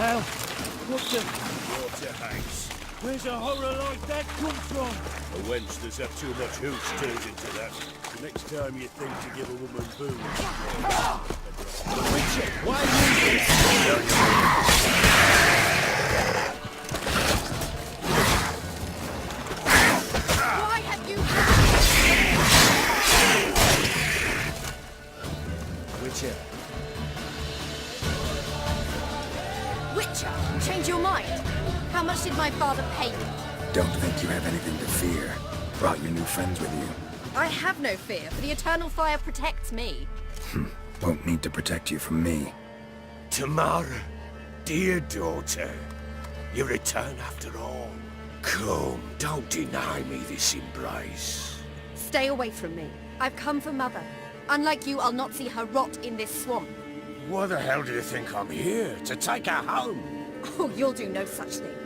hell? What the... Water hags. Where's a horror like that come from? A wench that's had too much hooch turns into that. The next time you think to give a woman booze... Witcher, why are you... Why have you... Witcher. Witcher, change your mind. How much did my father pay you? Don't think you have anything to fear. Brought your new friends with you. I have no fear, for the eternal fire protects me. Won't need to protect you from me. Tamara, dear daughter, you return after all. Come, don't deny me this embrace. Stay away from me. I've come for Mother. Unlike you, I'll not see her rot in this swamp. Why the hell do you think I'm here? To take her home? Oh, you'll do no such thing.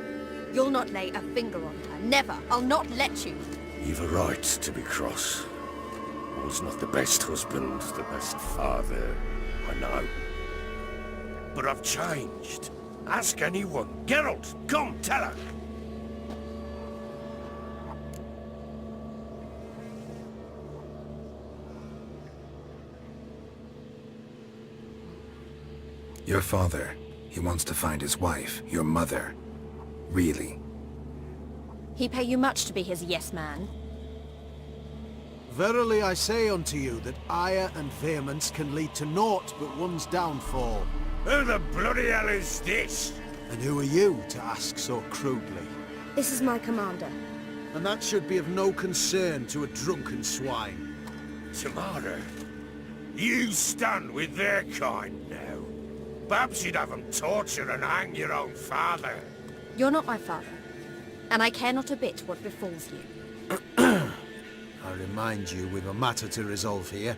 You'll not lay a finger on her. Never. I'll not let you. You've a right to be cross. I was not the best husband, the best father, I know. But I've changed. Ask anyone. Geralt, come, tell her. Your father, he wants to find his wife, your mother. Really? He pay you much to be his yes man. Verily I say unto you that ire and vehemence can lead to naught but one's downfall. Who the bloody hell is this? And who are you to ask so crudely? This is my commander. And that should be of no concern to a drunken swine. Tamara, you stand with their kind now. Perhaps you'd have them torture and hang your own father. You're not my father, and I care not a bit what befalls you. I remind you, we've a matter to resolve here.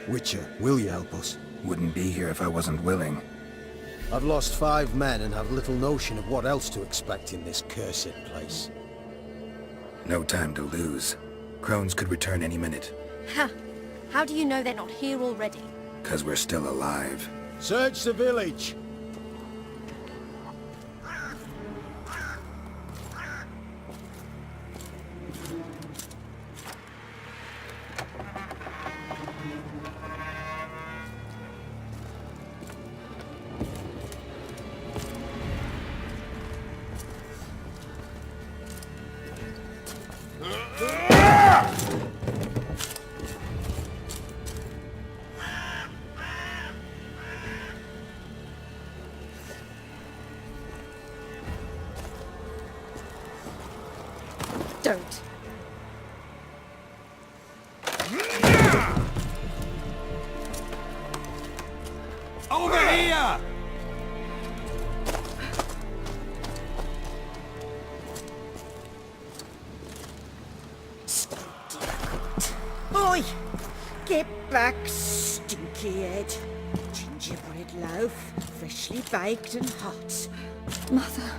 Witcher, will you help us? Wouldn't be here if I wasn't willing. I've lost 5 men and have little notion of what else to expect in this cursed place. No time to lose. Crones could return any minute. Ha! How do you know they're not here already? 'Cause we're still alive. Search the village! Don't. Over here! Oi! Get back, stinky head. Gingerbread loaf, freshly baked and hot. Mother.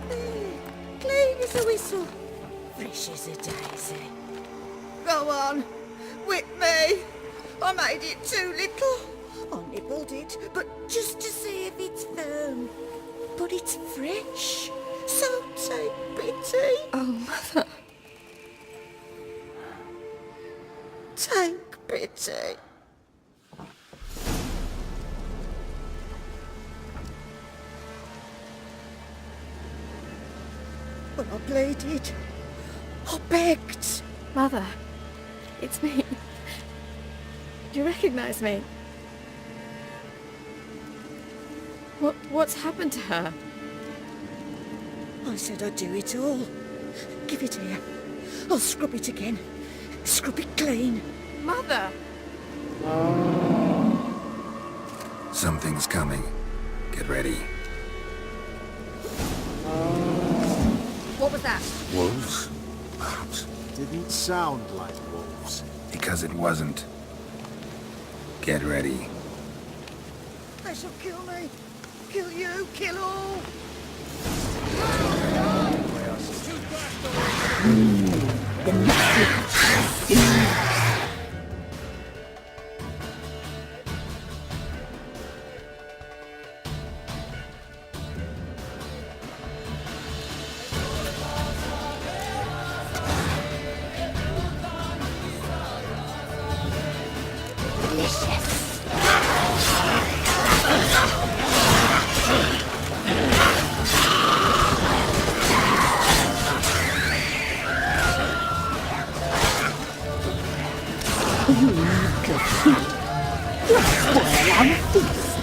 There. Clean as a whistle. Fresh as a daisy. Go on. Whip me. I made it too little. I nibbled it, but just to see if it's firm. But it's fresh. So take pity. Oh, Mother. Take pity. But I pleaded. I begged. Mother. It's me. Do you recognize me? What's happened to her? I said I'd do it all. Give it here. I'll scrub it again. Scrub it clean. Mother! Something's coming. Get ready. What was that? Wolves? Perhaps. Didn't sound like wolves. Because it wasn't. Get ready. They shall kill me. Kill you. Kill all. delicious. You need to feed. You'll spoil our feast.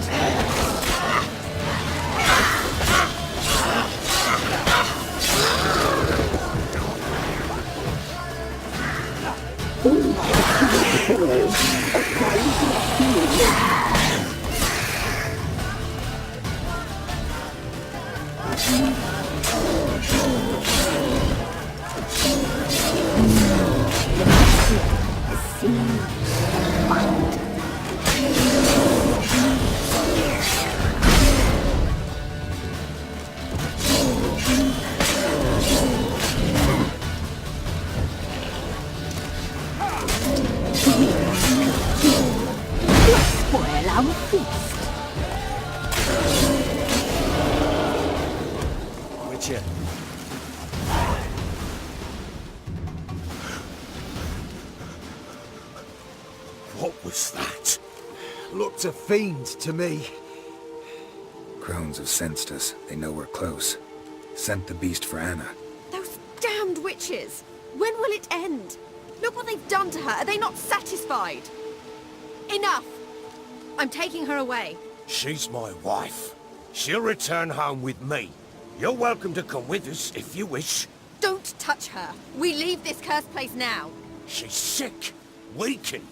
Spoil our feast. Witcher. What was that? Looked a fiend to me. Crones have sensed us. They know we're close. Sent the beast for Anna. Those damned witches! When will it end? Look what they've done to her. Are they not satisfied? Enough! I'm taking her away. She's my wife. She'll return home with me. You're welcome to come with us if you wish. Don't touch her. We leave this cursed place now. She's sick, weakened.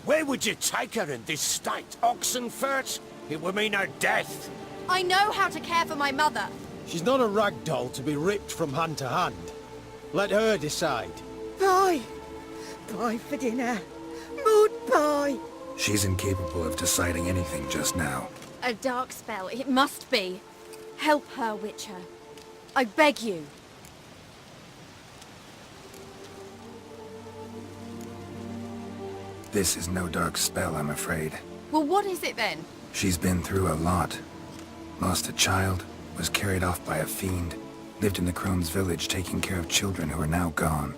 Where would you take her in this state? Oxenfurt? It would mean her death. I know how to care for my mother. She's not a rag doll to be ripped from hand to hand. Let her decide. Pie. Pie for dinner. Mud pie. She's incapable of deciding anything just now. A dark spell. It must be. Help her, Witcher. I beg you. This is no dark spell, I'm afraid. Well, what is it then? She's been through a lot. Lost a child, was carried off by a fiend, lived in the Crone's village taking care of children who are now gone.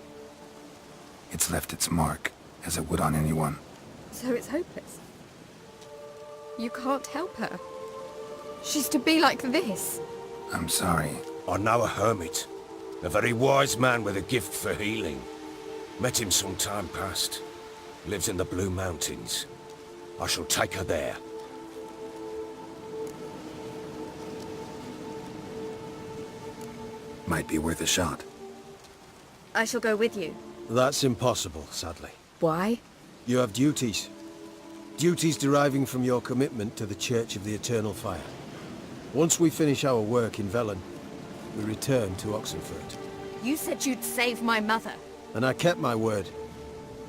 It's left its mark, as it would on anyone. So it's hopeless. You can't help her. She's to be like this. I'm sorry. I know a hermit. A very wise man with a gift for healing. Met him some time past. Lives in the Blue Mountains. I shall take her there. Might be worth a shot. I shall go with you. That's impossible, sadly. Why? You have duties. Duties deriving from your commitment to the Church of the Eternal Fire. Once we finish our work in Velen, we return to Oxenfurt. You said you'd save my mother. And I kept my word.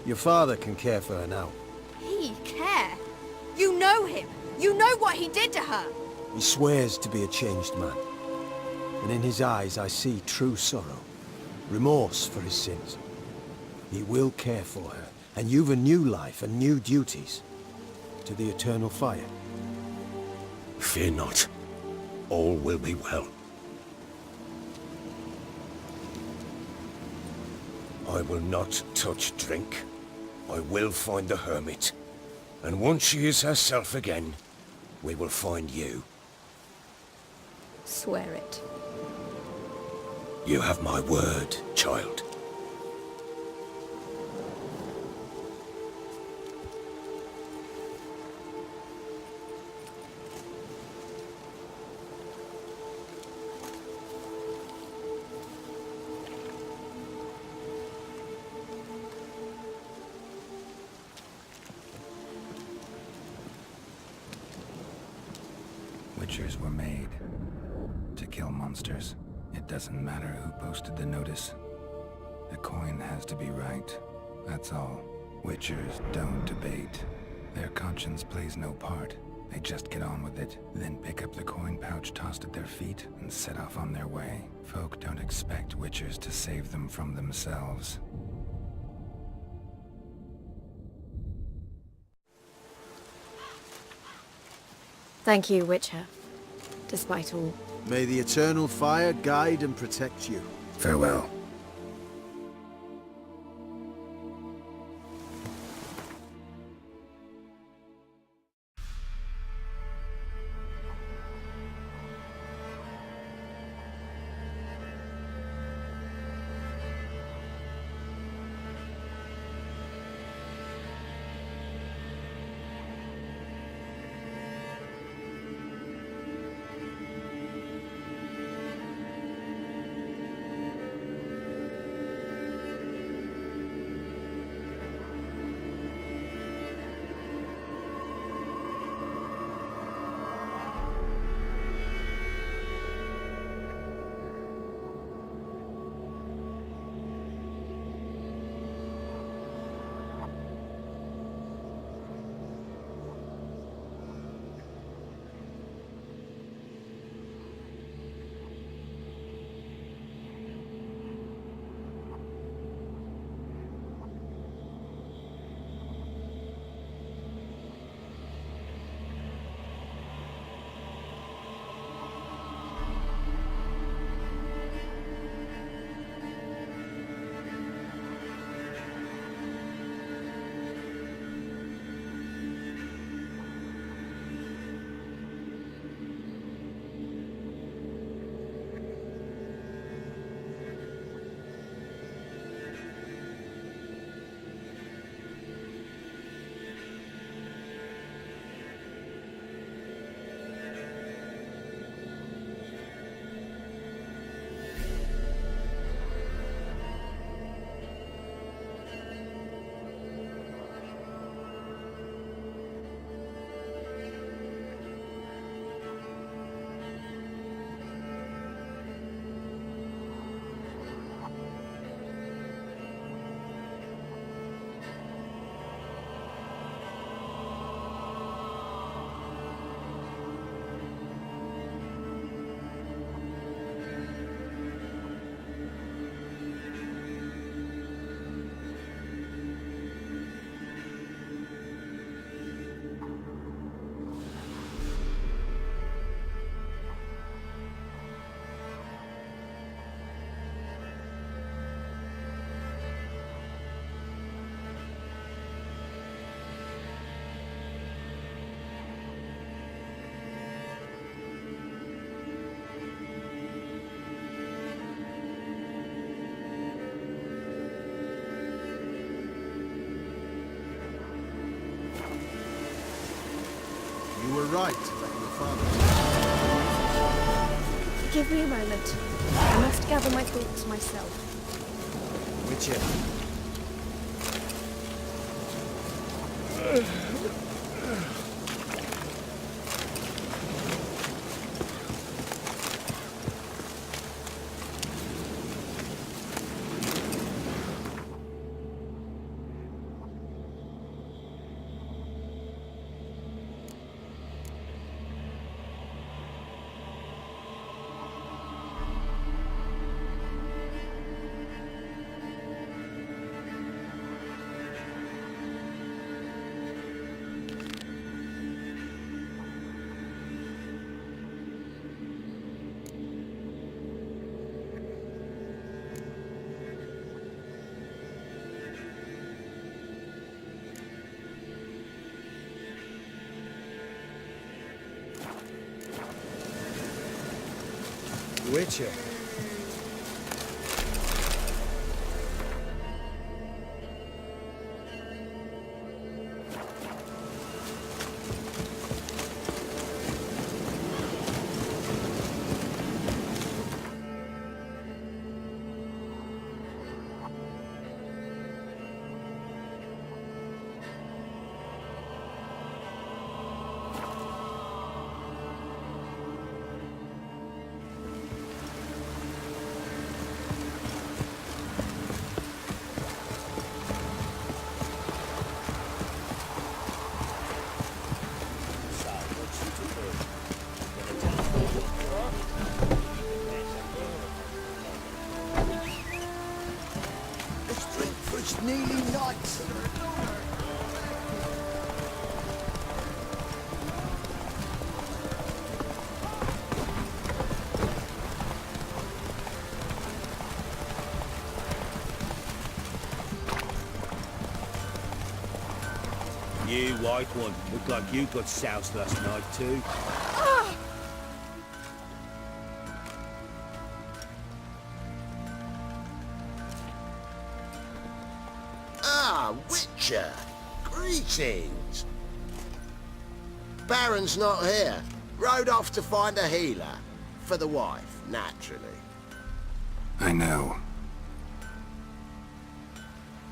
Your father can care for her now. He care? You know him. You know what he did to her. He swears to be a changed man. And in his eyes I see true sorrow. Remorse for his sins. He will care for her. And you've a new life and new duties. To the Eternal Fire. Fear not. All will be well. I will not touch drink. I will find the hermit. And once she is herself again, we will find you. Swear it. You have my word, child. Witchers were made to kill monsters. It doesn't matter who posted the notice. The coin has to be right. That's all. Witchers don't debate. Their conscience plays no part. They just get on with it, then pick up the coin pouch tossed at their feet and set off on their way. Folk don't expect Witchers to save them from themselves. Thank you, Witcher. Despite all. May the Eternal Fire guide and protect you. Farewell. were right to let your father... Give me a moment. I must gather my thoughts myself. Witcher. Witcher. Nearly night. You white one. Looked like you got soused last night too. Witcher! Greetings! Baron's not here. Rode off to find a healer. For the wife, naturally. I know.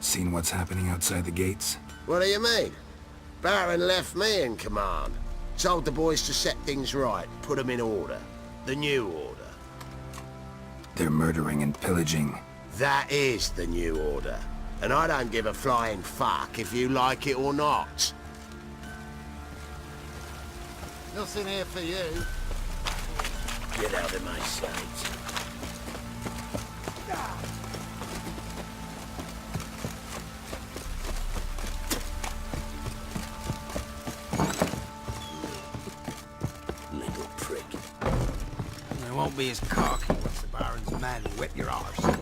Seen what's happening outside the gates? What do you mean? Baron left me in command. Told the boys to set things right, put them in order. The new order. They're murdering and pillaging. That is the new order. And I don't give a flying fuck if you like it or not. Nothing here for you. Get out of my sight. Little prick. They won't be as cocky once the Baron's men whip your arse.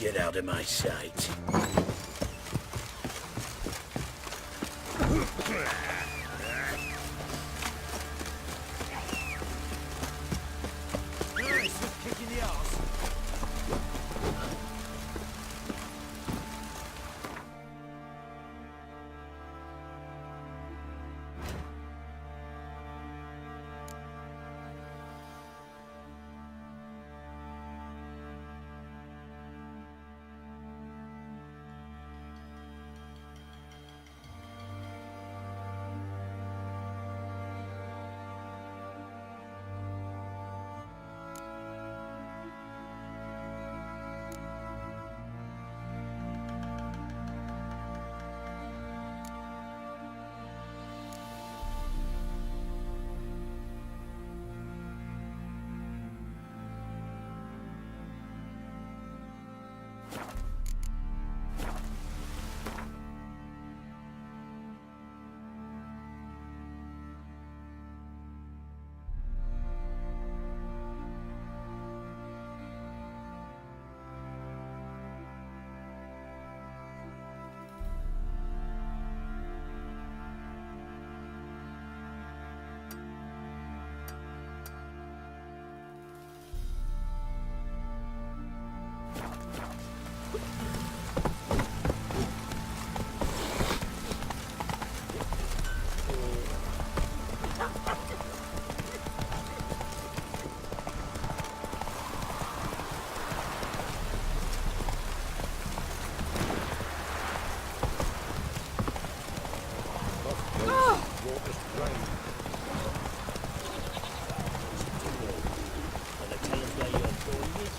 Get out of my sight. grave. Can I tell us where you're going is?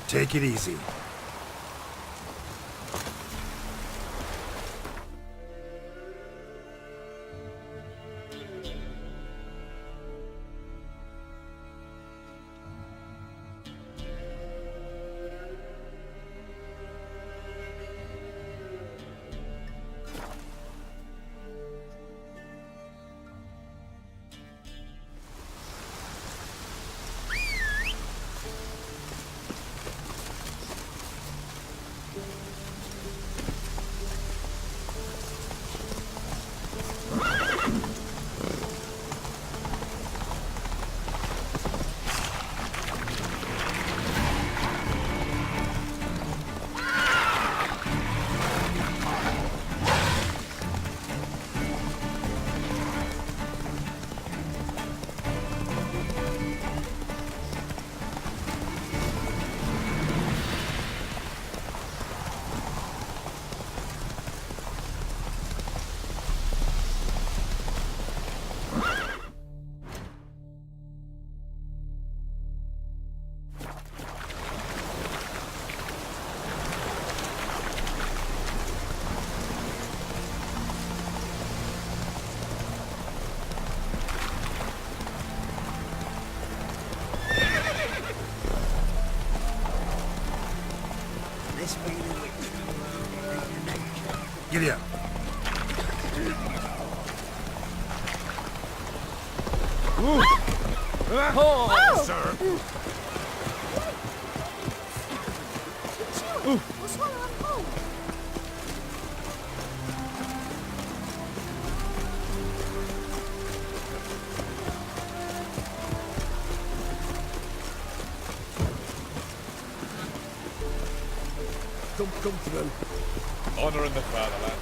Take it easy. Giddy up. Oh! Sir. What's wrong? I'm home. Come through. Honouring the fatherland.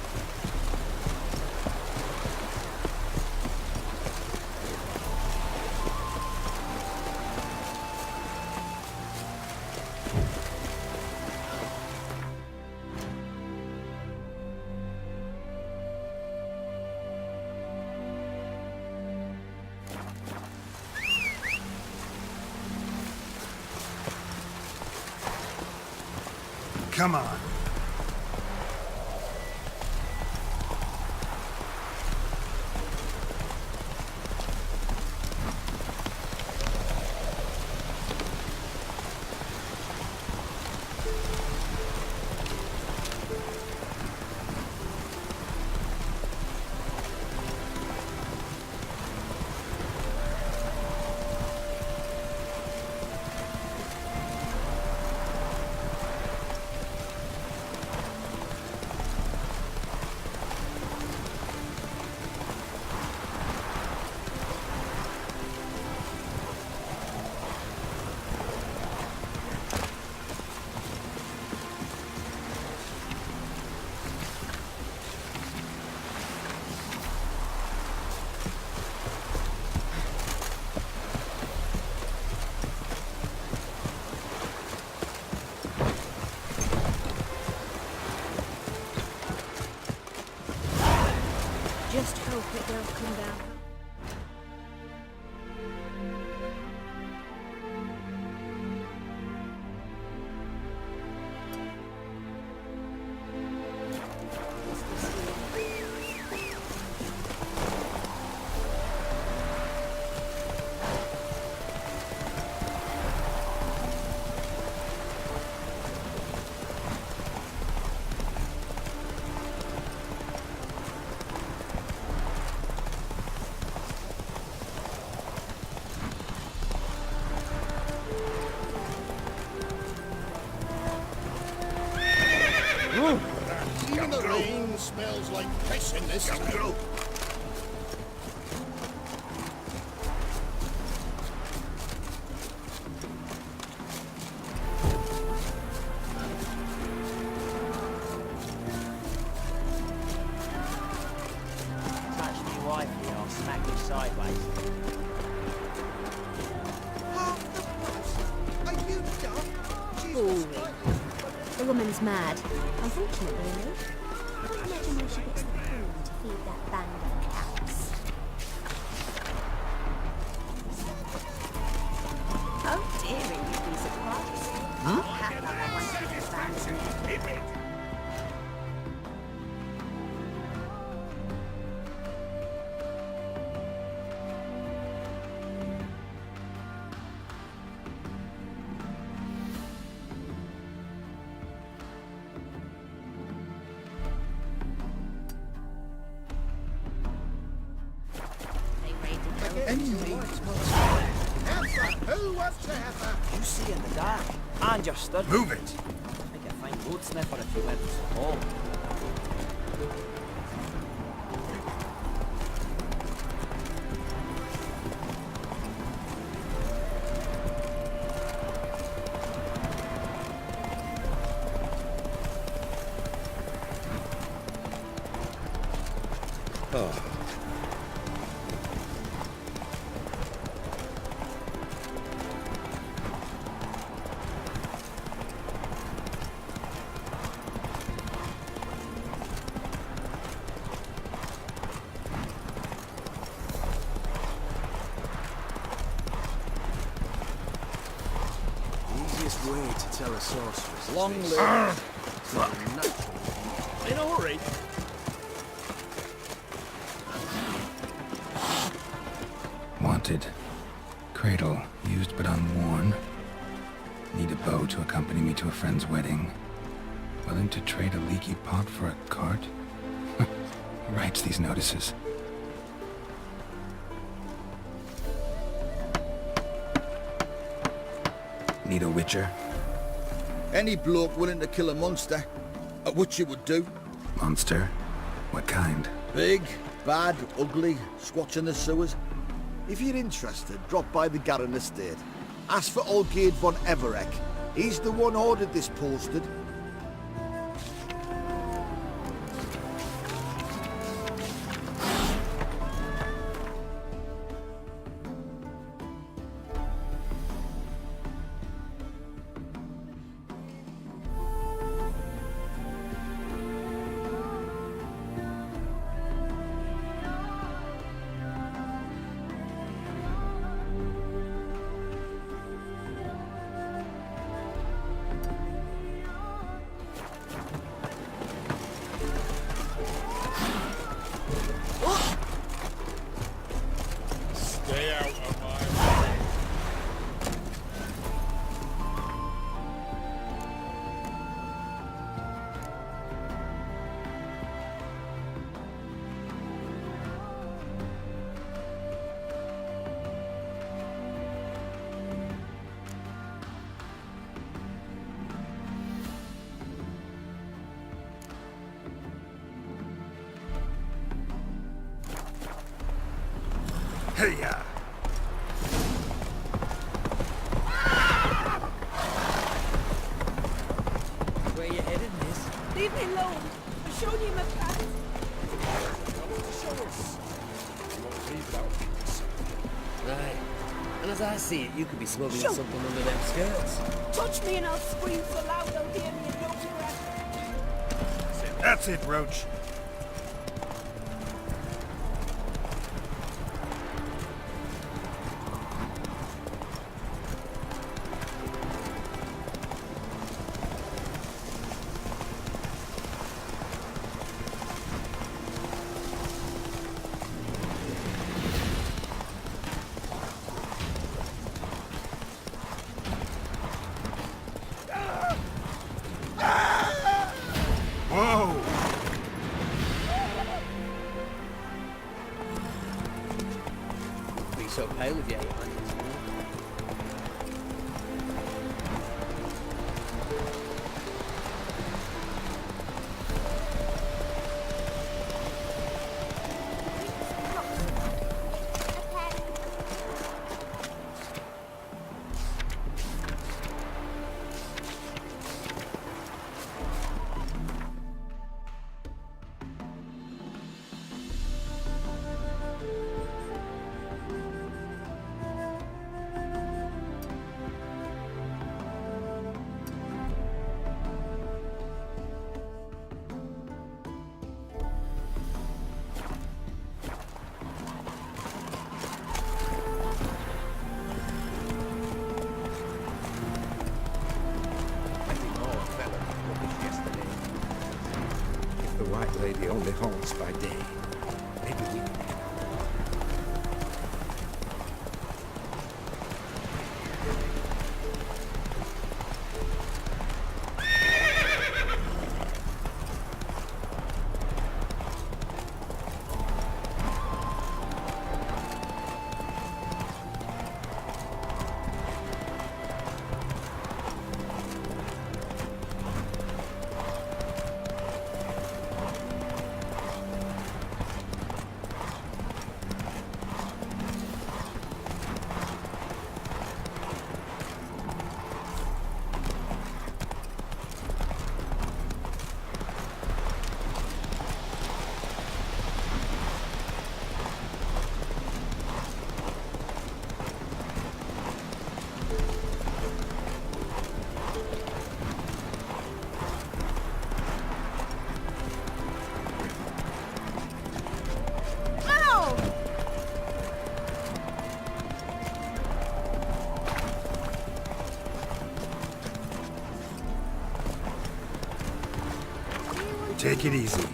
Come on. Just hope it don't come down. Even the rain smells like piss in this town. Touch me wifey, I'll smack you sideways. Half the price. I boring. The woman's mad. Unfortunately, really. I imagine when she gets the cream to feed that band of cows. Oh dearie, you'd be surprised. I have that one to the band. You see in the dark, and you're stood. Move it! Make a fine road sniffer if you went to home. Oh. Easiest way to tell a sorceress. Long live. Fuck. In a hurry. Wanted. Cradle, used but unworn. Need a bow to accompany me to a friend's wedding. Willing to trade a leaky pot for a cart? Who writes these notices? Need a witcher? Any bloke willing to kill a monster, a witcher would do. Monster? What kind? Big, bad, ugly, squats in the sewers. If you're interested, drop by the Garren estate. Ask for Olgierd von Everek. He's the one ordered this posted. Stay out of my way. Hey-ya! Where you headed, miss? Leave me alone. I'm showing you my path. Right. And as I see it, you could be smuggling something under them skirts. Touch me and I'll scream so loud they'll hear me in your breath. That's it, Roach. Whoa! Be so pale with your hands. lonely haunts by day. Maybe we can... Take it easy.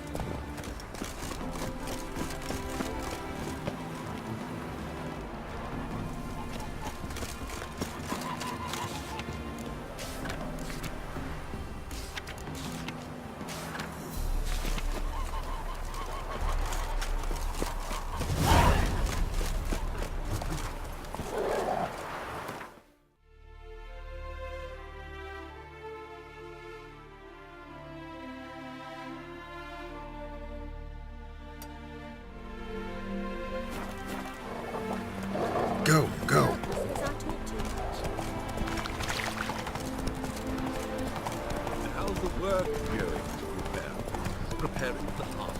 Go, go. How's the work going? Preparing the heart.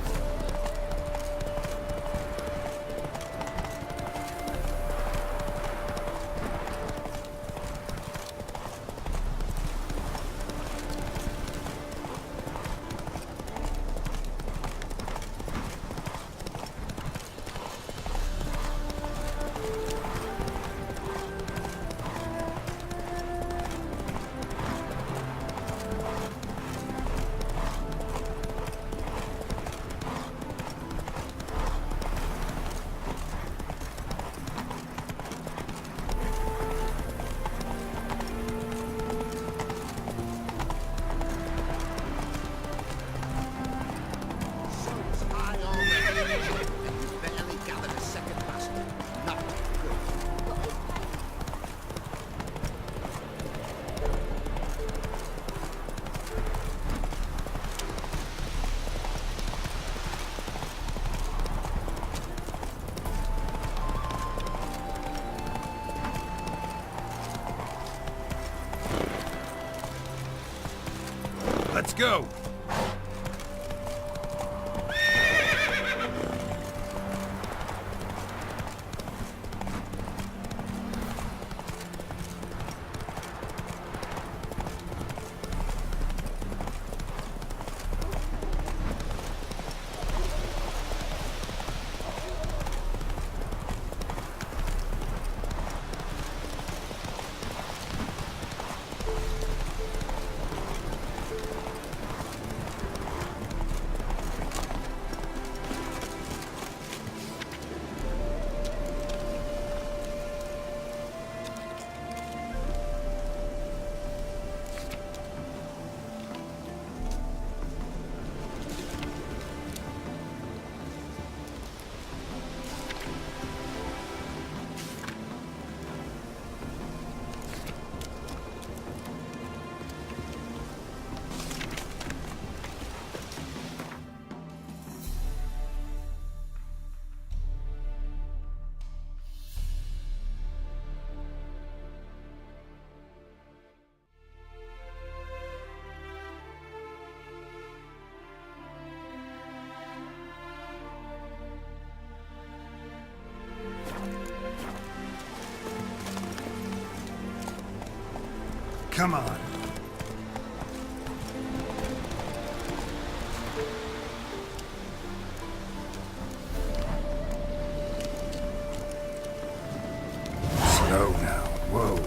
Let's go. Come on. Slow now. Whoa.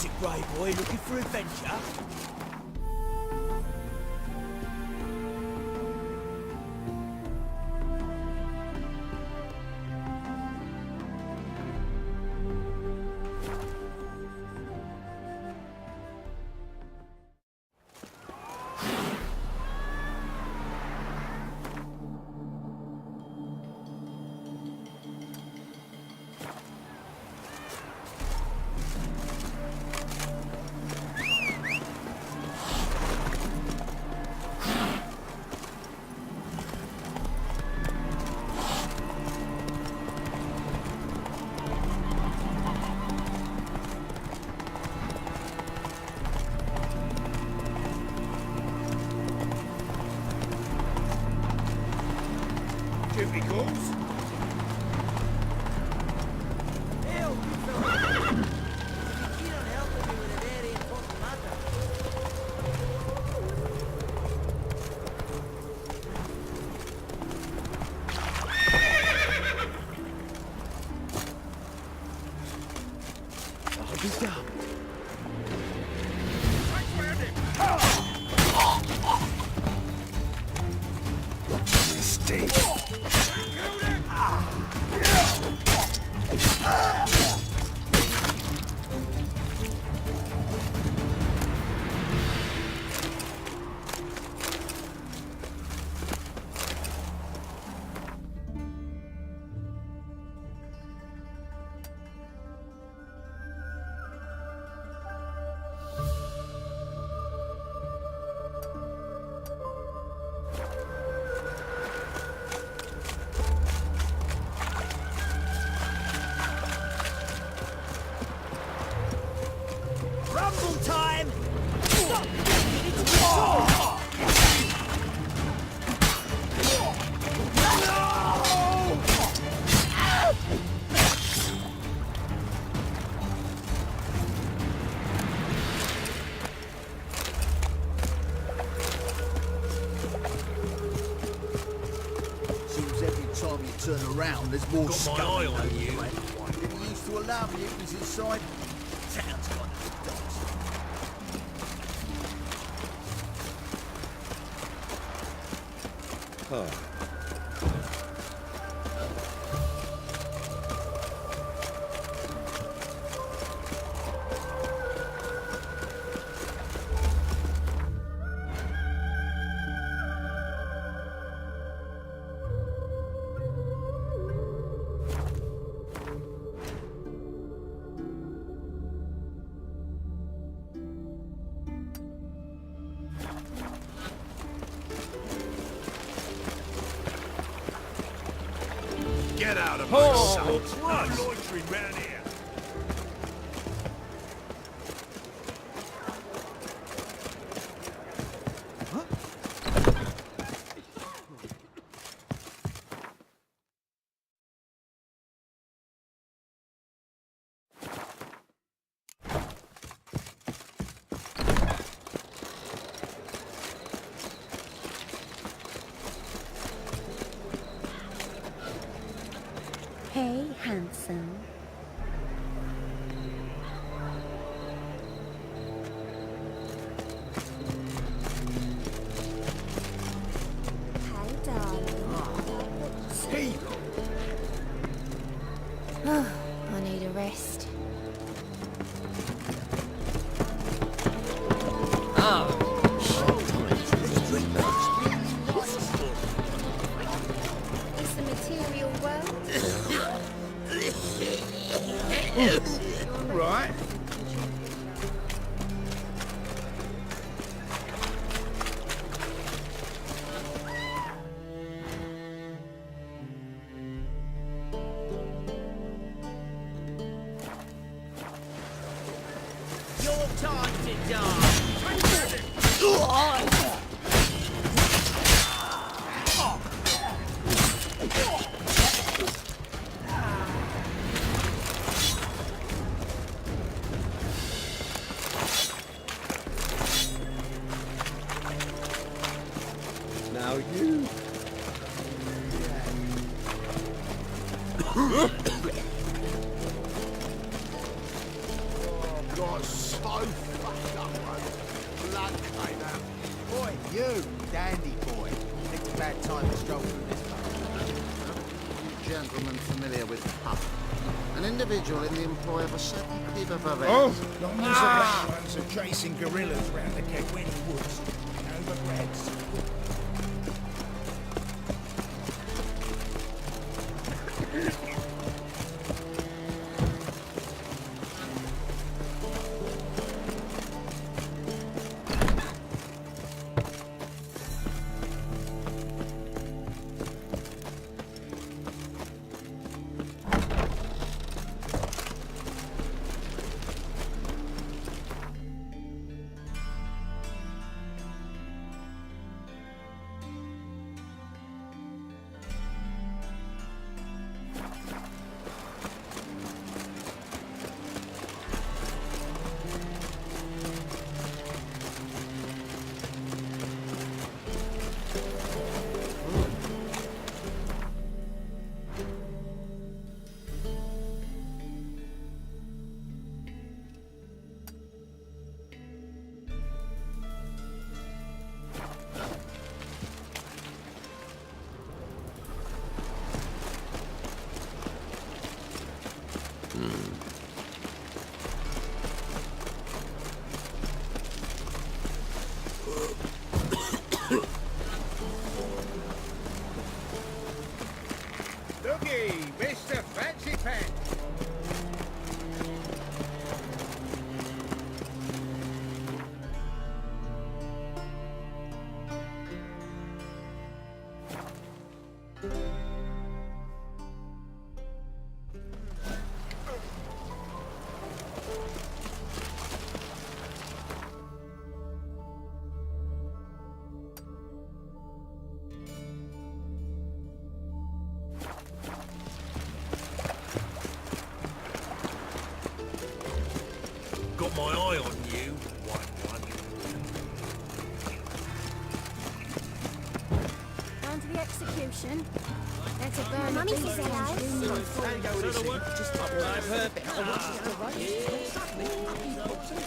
What's it, grey boy? Looking for adventure? Duty calls. Help, you fella. If you're keen on helping me with a very important matter. I'll be down. Mistake. Rumble time! Stop! It's your sword! Seems every time you turn around, there's more Got my scum eye in on those you. places. Didn't used to allow mutants inside. Town's gone to the dogs. Get out of my sight. No loitering round here. Hey, handsome. Hi, darling. Hey! I need a rest. It's the material world. Right. Your time to die! Now you. Got handy boy. Picked a bad time to stroll through this part. Gentleman familiar with Puff. An individual in the employ of a certain Peter Bavette. Oh! Long as the black ones are chasing gorillas round the Kegwini woods. No regrets. Looky, Mr. Fancy Pants. Got my eye on you, one. Down to the execution. Better burn the beast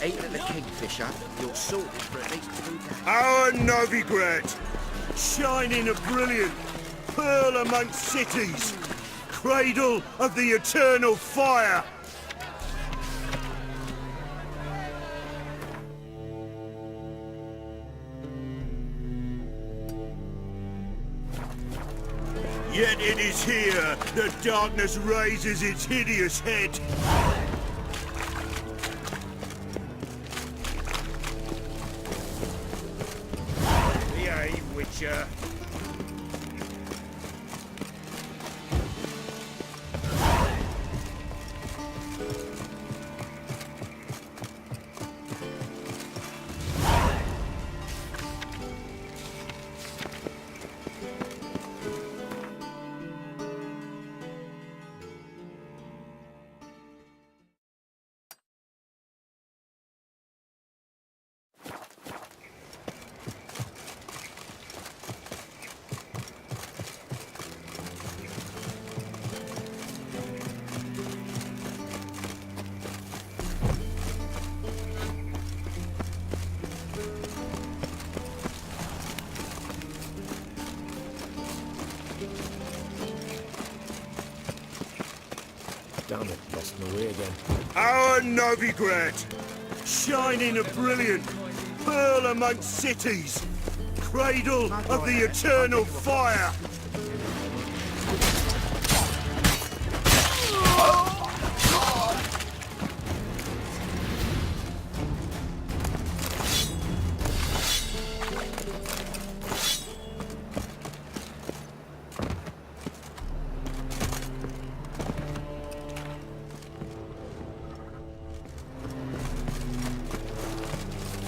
Eating at the Kingfisher, you're sorted for at least 2 days. Our Novigrad, shining a brilliant pearl amongst cities, cradle of the eternal fire. Yet it is here that darkness raises its hideous head. Behave, Witcher. Damn it, lost my way again. Our Novigrad, shining a brilliant pearl amongst cities, cradle of the eternal fire.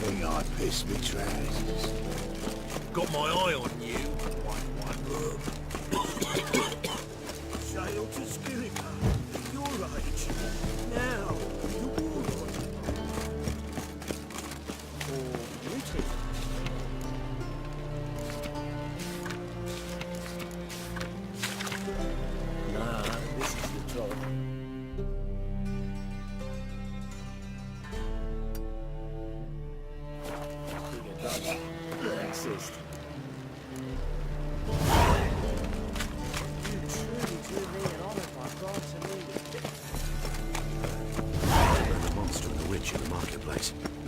Think I pissed me trousers. Got my eye on you, one. Sail to Skillica, your age. Now, the warlord. Or Newton. Nah, this is the trouble. Assist.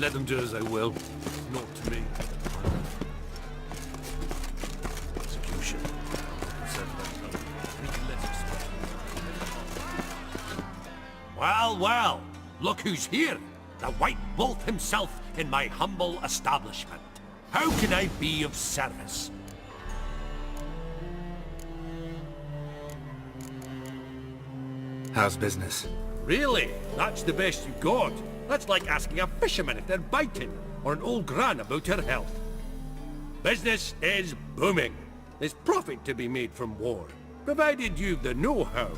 Let them do as they will. Not to me. Execution. Well, well. Look who's here. The White Wolf himself in my humble establishment. How can I be of service? How's business? Really? That's the best you got? That's like asking a fisherman if they're biting, or an old gran about her health. Business is booming. There's profit to be made from war, provided you've the know-how.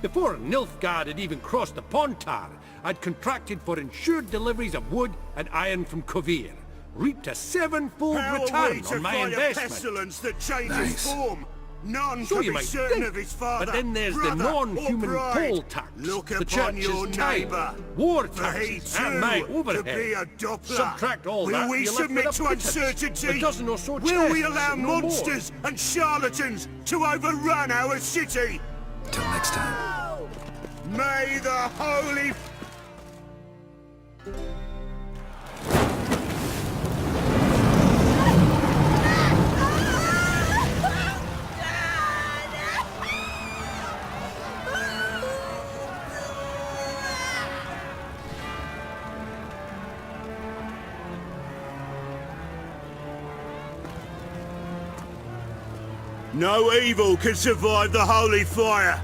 Before Nilfgaard had even crossed the Pontar, I'd contracted for insured deliveries of wood and iron from Kovir, reaped a sevenfold return on my investment. Pestilence that changes form. None So can you be might certain think, of his father, but then there's the brother, non-human or bride. poll tax, Look the upon church's your time, neighbour, war for he taxes, too and my could overhead. be a Doppler. Subtract all Will that, we you're left submit with a to pittance, uncertainty? a dozen or so Will we chests, allow no more. monsters and charlatans to overrun our city? Till next time. May the holy... No evil can survive the holy fire.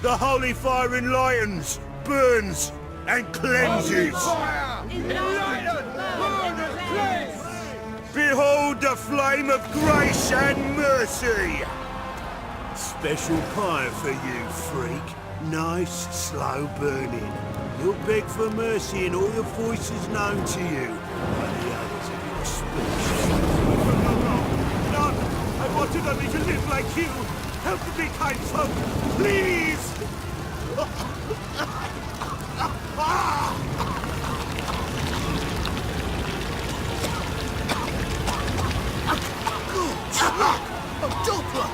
The holy fire enlightens, burns, and cleanses. Behold the flame of grace and mercy. Special pie for you, freak. Nice, slow burning. You'll beg for mercy in all the voices known to you, and the others of your species. None! I wanted only to live like you! Help me, kind folk! Please! A Doppler!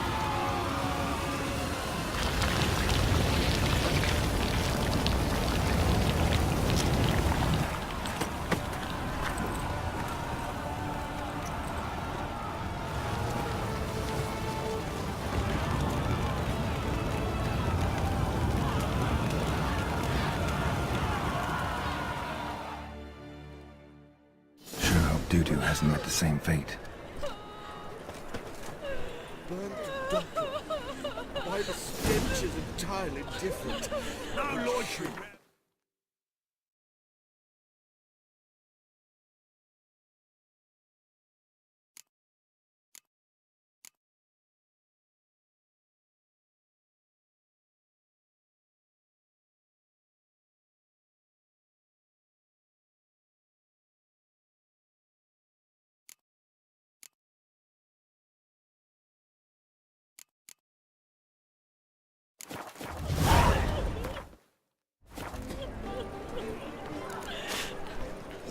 Dudu hasn't met the same fate. Burnt Doppler. Why the stench is entirely different. No loitering!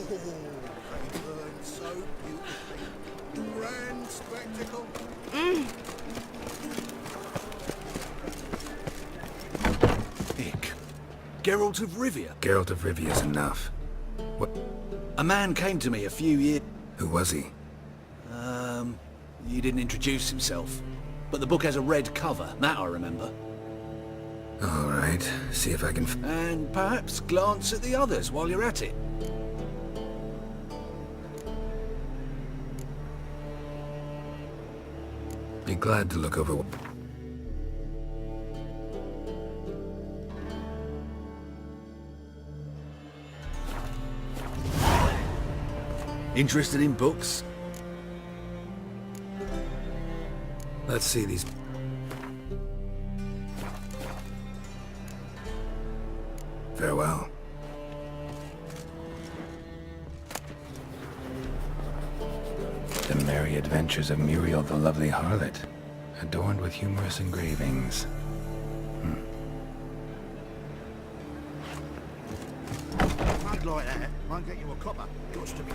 Oh, they burn so beautifully. Grand spectacle. Ick. Geralt of Rivia. Geralt of Rivia's enough. What? A man came to me a few years... Who was he? He didn't introduce himself. But the book has a red cover, that I remember. All right, see if I can... And perhaps glance at the others while you're at it. Be glad to look over... Interested in books? Let's see these... Farewell. The Merry Adventures of Muriel the Lovely Harlot, adorned with humorous engravings. Mud like that won't get you a copper. Gots to be...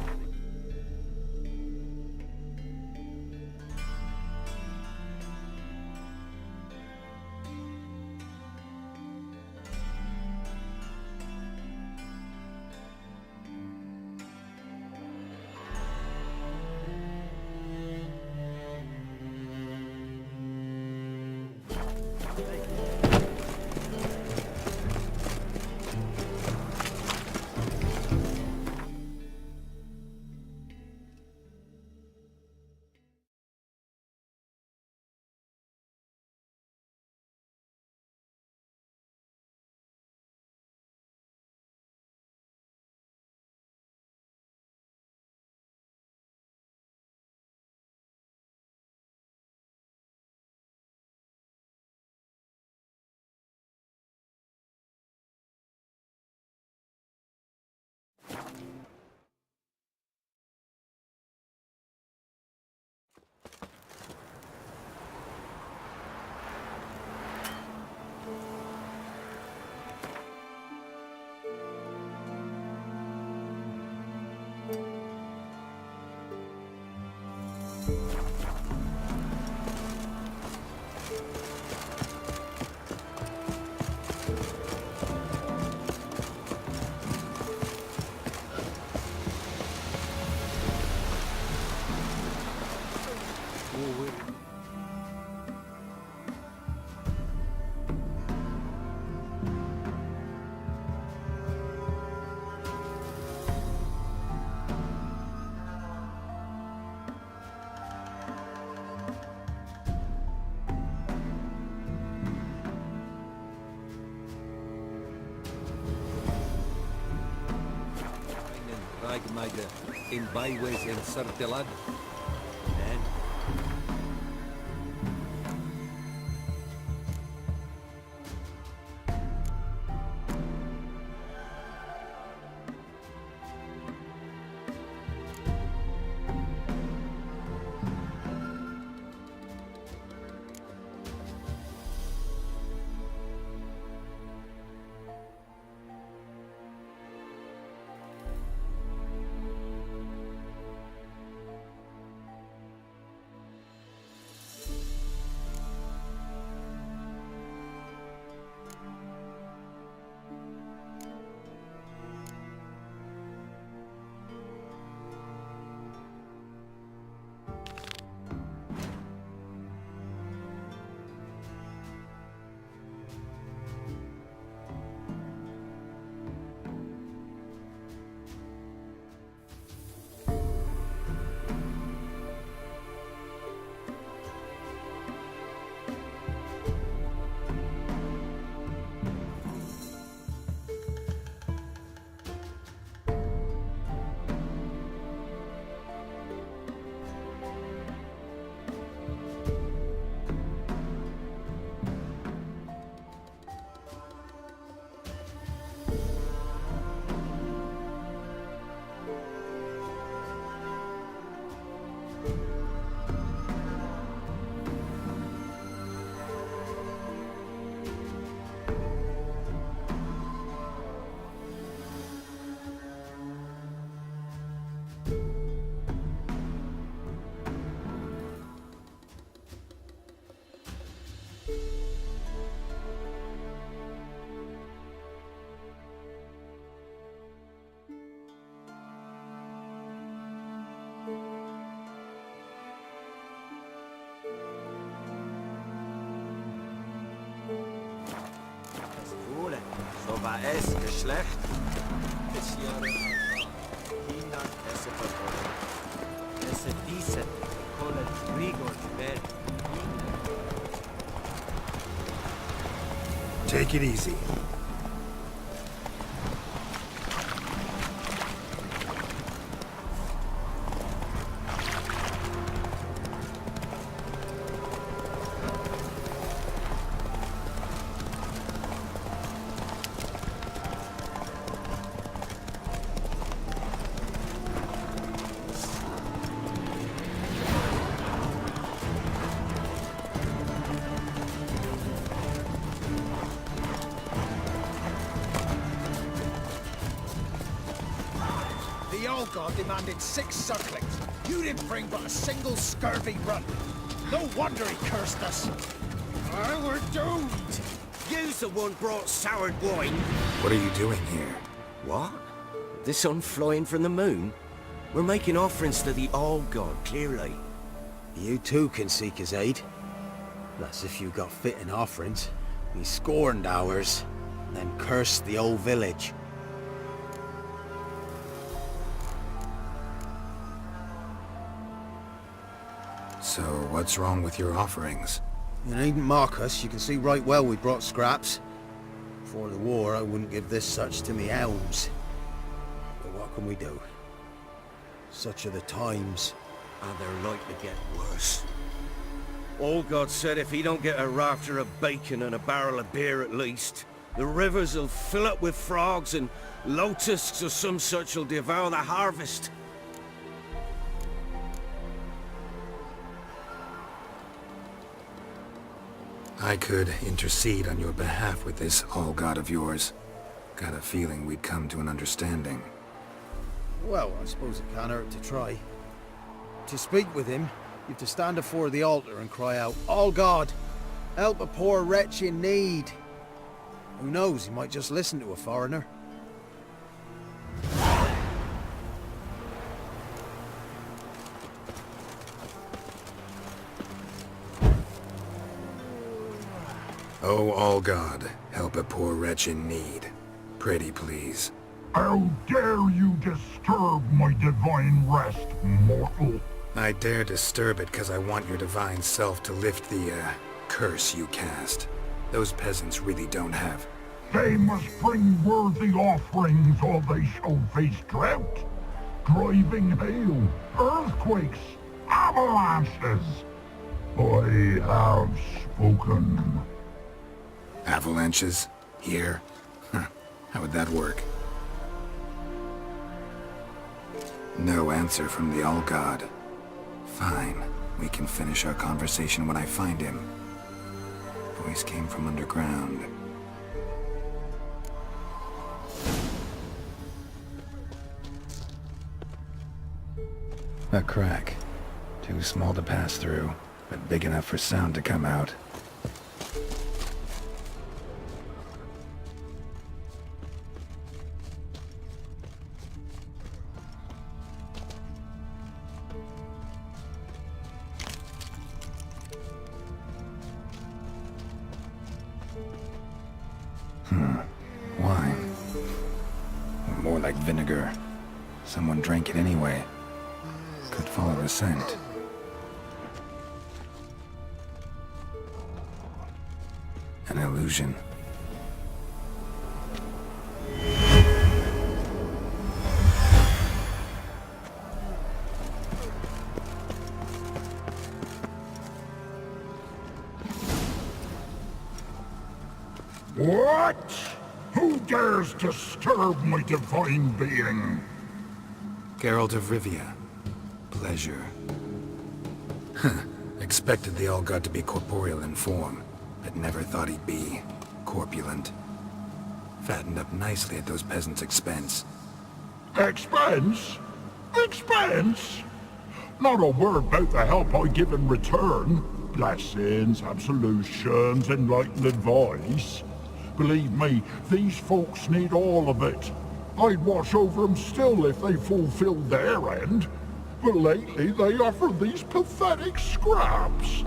forward. Ragmeider in byways in Sartilad. And so war es Geschlecht. Es Jahre Hinan esse verfolgt. Esse diese Kohle Grigor Bell. Take it easy. The old god demanded 6 circlings. You didn't bring but a single scurvy run. No wonder he cursed us. We're doomed. You's the one brought soured wine. What are you doing here? What? The sun flying from the moon? We're making offerings to the All God, clearly. You too can seek his aid. That's if you got fitting offerings. He scorned ours, then cursed the old village. So, what's wrong with your offerings? You needn't mock us. You can see right well we brought scraps. Before the war, I wouldn't give this such to me elms. But what can we do? Such are the times. And they're like to get worse. All God said if he don't get a rafter of bacon and a barrel of beer at least, the rivers will fill up with frogs and locusts or some such will devour the harvest. I could intercede on your behalf with this all-god of yours. Got a feeling we'd come to an understanding. Well, I suppose it can't hurt to try. To speak with him, you have to stand before the altar and cry out, "All God, help a poor wretch in need." Who knows, he might just listen to a foreigner. Oh, all God, help a poor wretch in need. Pretty please. How dare you disturb my divine rest, mortal? I dare disturb it because I want your divine self to lift the, curse you cast. Those peasants really don't have. They must bring worthy offerings or they shall face drought, driving hail, earthquakes, avalanches. I have spoken. Avalanches? Here? Huh. How would that work? No answer from the All-God. Fine. We can finish our conversation when I find him. Voice came from underground. A crack. Too small to pass through, but big enough for sound to come out. Wine. Or more like vinegar. Someone drank it anyway. Could follow the scent. An illusion. What? Who dares disturb my divine being? Geralt of Rivia. Pleasure. Expected the All-God to be corporeal in form, but never thought he'd be corpulent. Fattened up nicely at those peasants' expense. Expense? Expense? Not a word about the help I give in return. Blessings, absolutions, enlightened advice. Believe me, these folks need all of it. I'd watch over them still if they fulfilled their end. But lately they offer these pathetic scraps.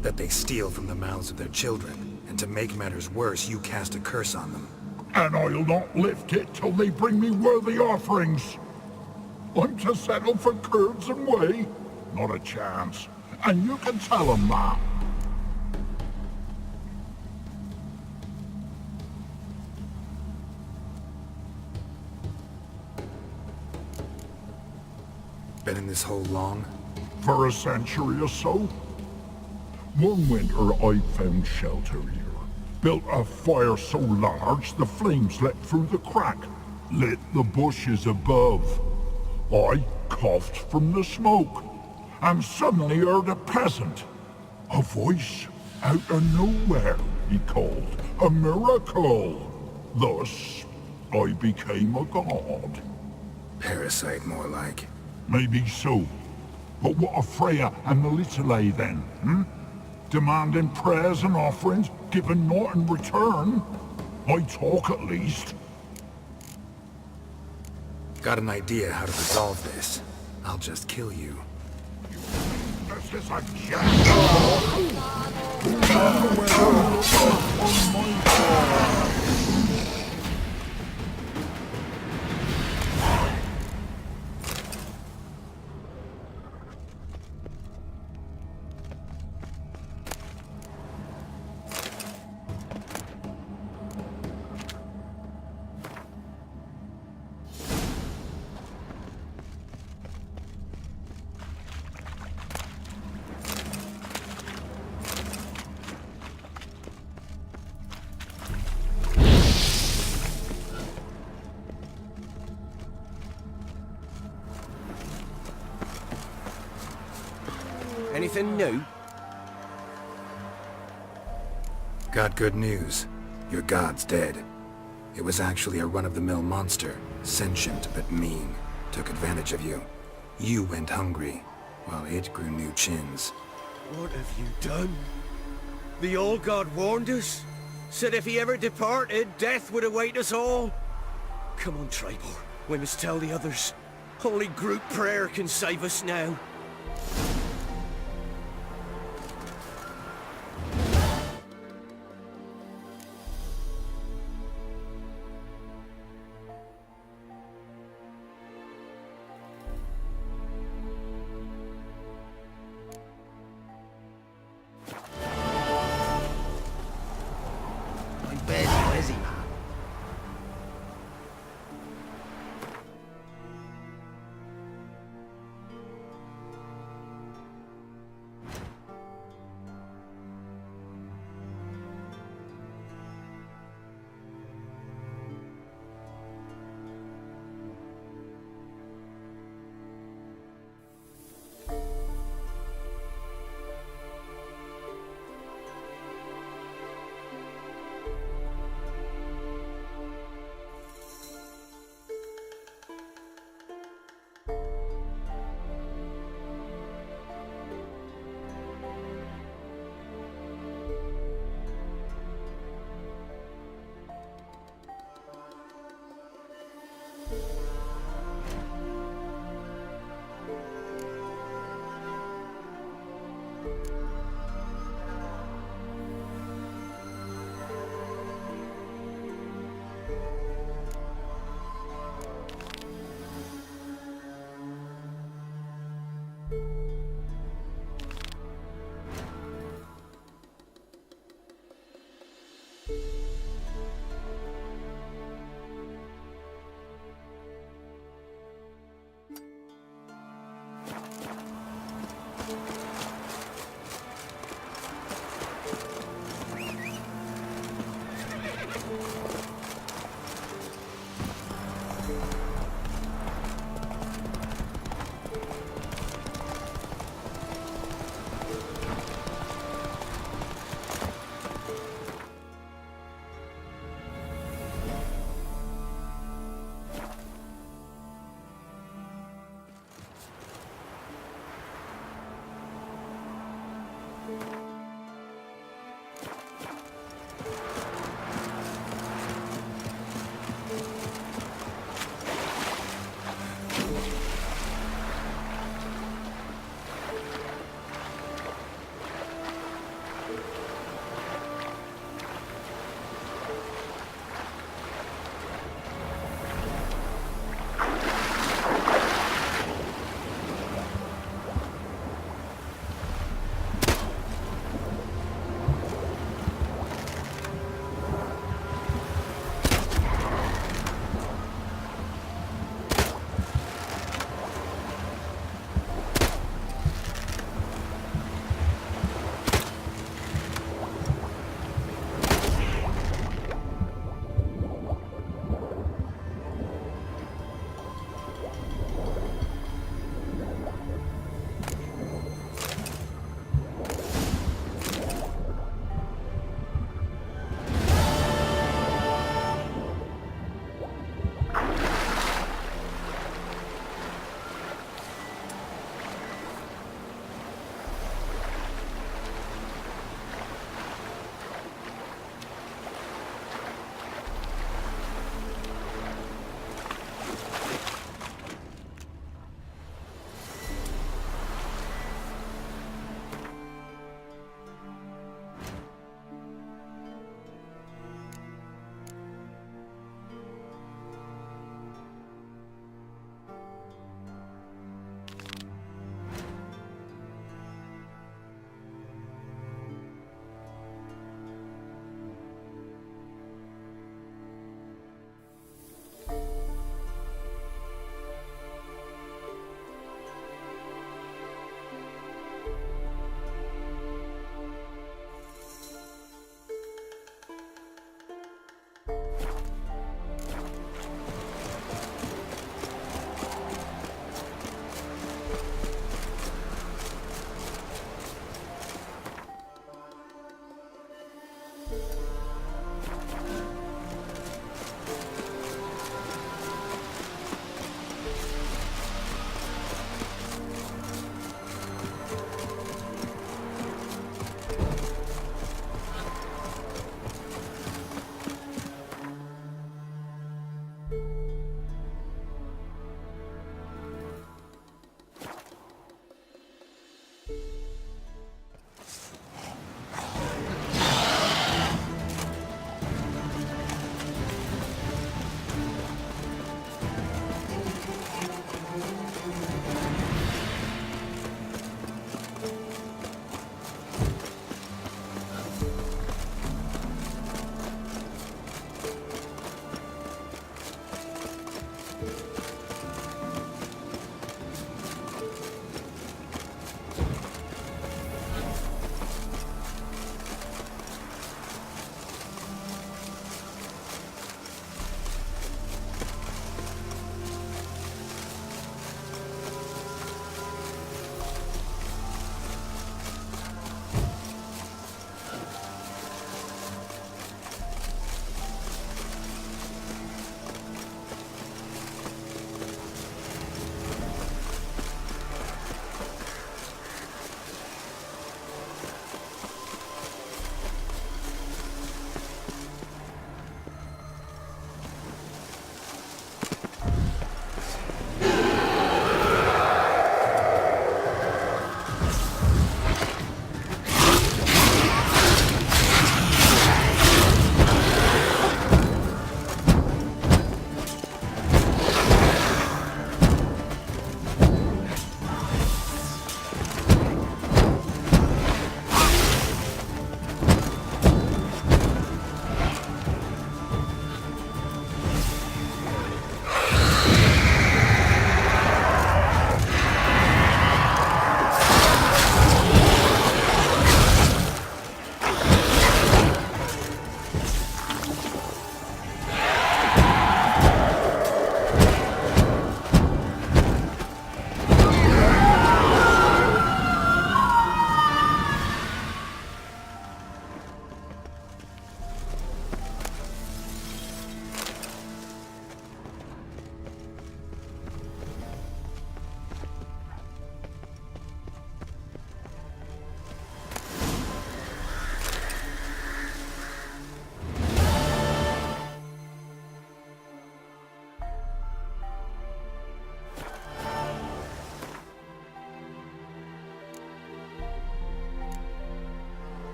That they steal from the mouths of their children, and to make matters worse, you cast a curse on them. And I'll not lift it till they bring me worthy offerings. I'm to settle for curds and whey? Not a chance. And you can tell them that. Been in this hole long? For a century or so. One winter I found shelter here. Built a fire so large the flames leapt through the crack, lit the bushes above. I coughed from the smoke, and suddenly heard a peasant. A voice out of nowhere, he called. A miracle. Thus, I became a god. Parasite, more like. Maybe so. But what of Freya and the Little then, hmm? Demanding prayers and offerings, giving naught in return? I talk at least. Got an idea how to resolve this. I'll just kill you. This is a Anything new? Got good news. Your god's dead. It was actually a run-of-the-mill monster. Sentient, but mean. Took advantage of you. You went hungry, while it grew new chins. What have you done? The old god warned us? Said if he ever departed, death would await us all? Come on, Tribor. We must tell the others. Holy group prayer can save us now.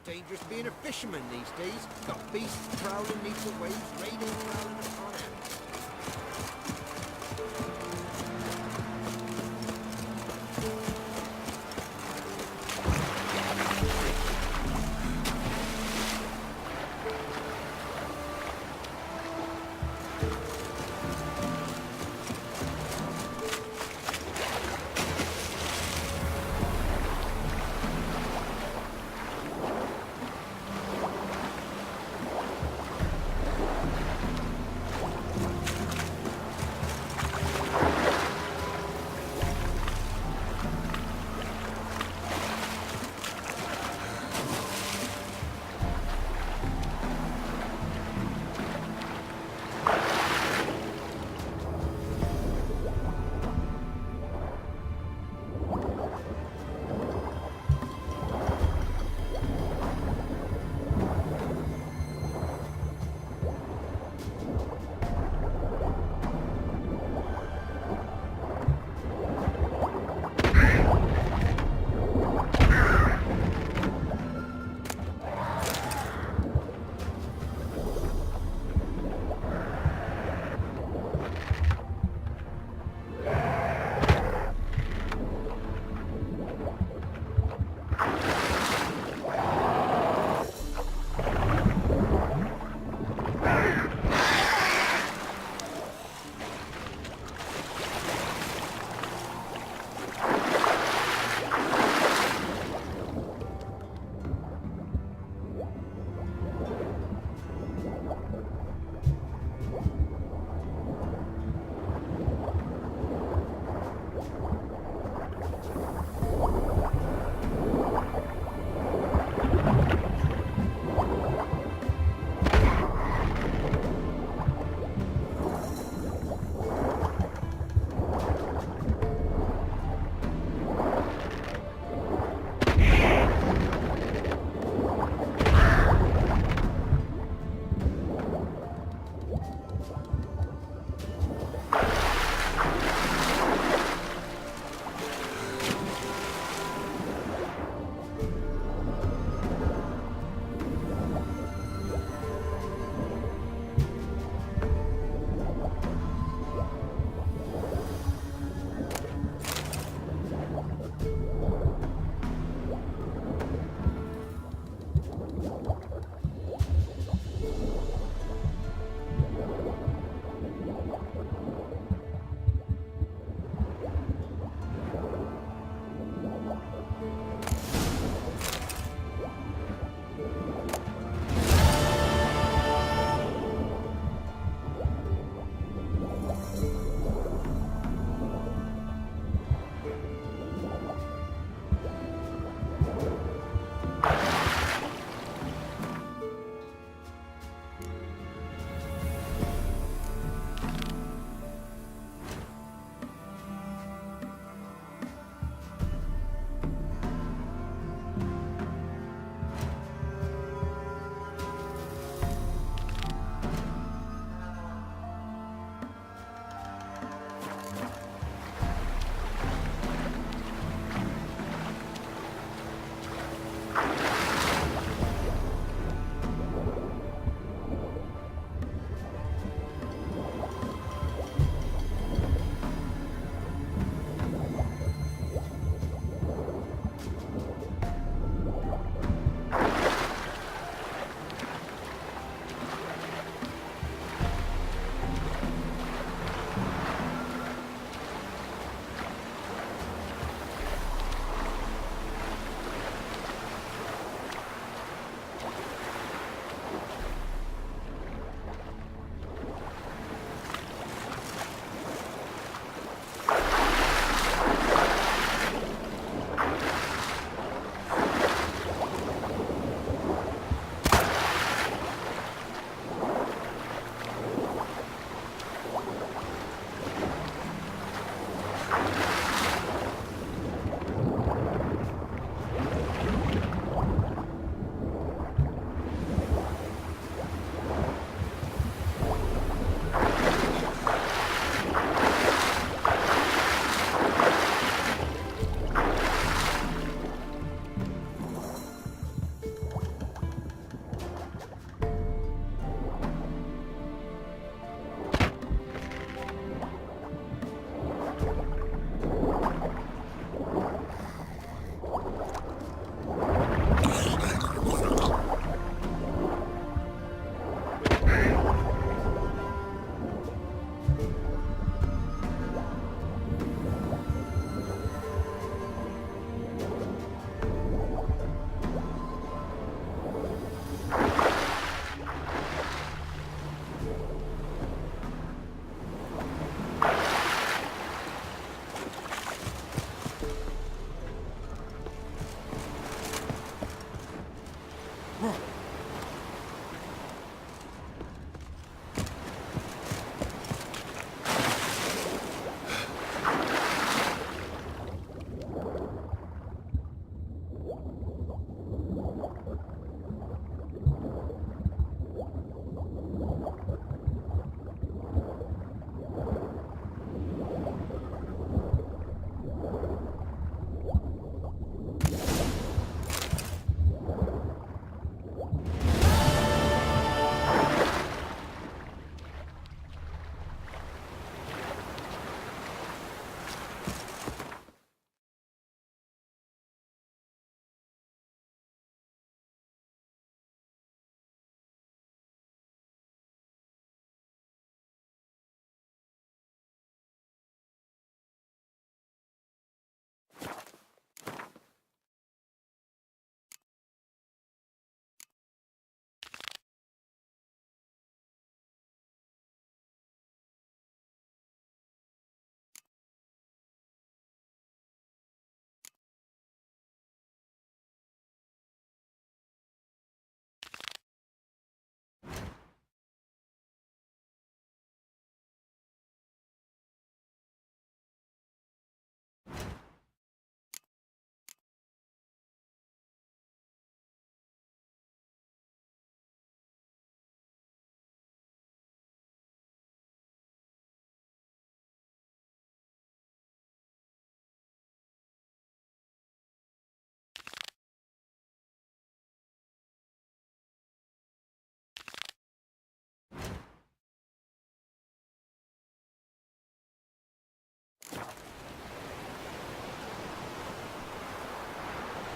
dangerous being a fisherman these days. Got beasts prowling neath the waves, raiding prowling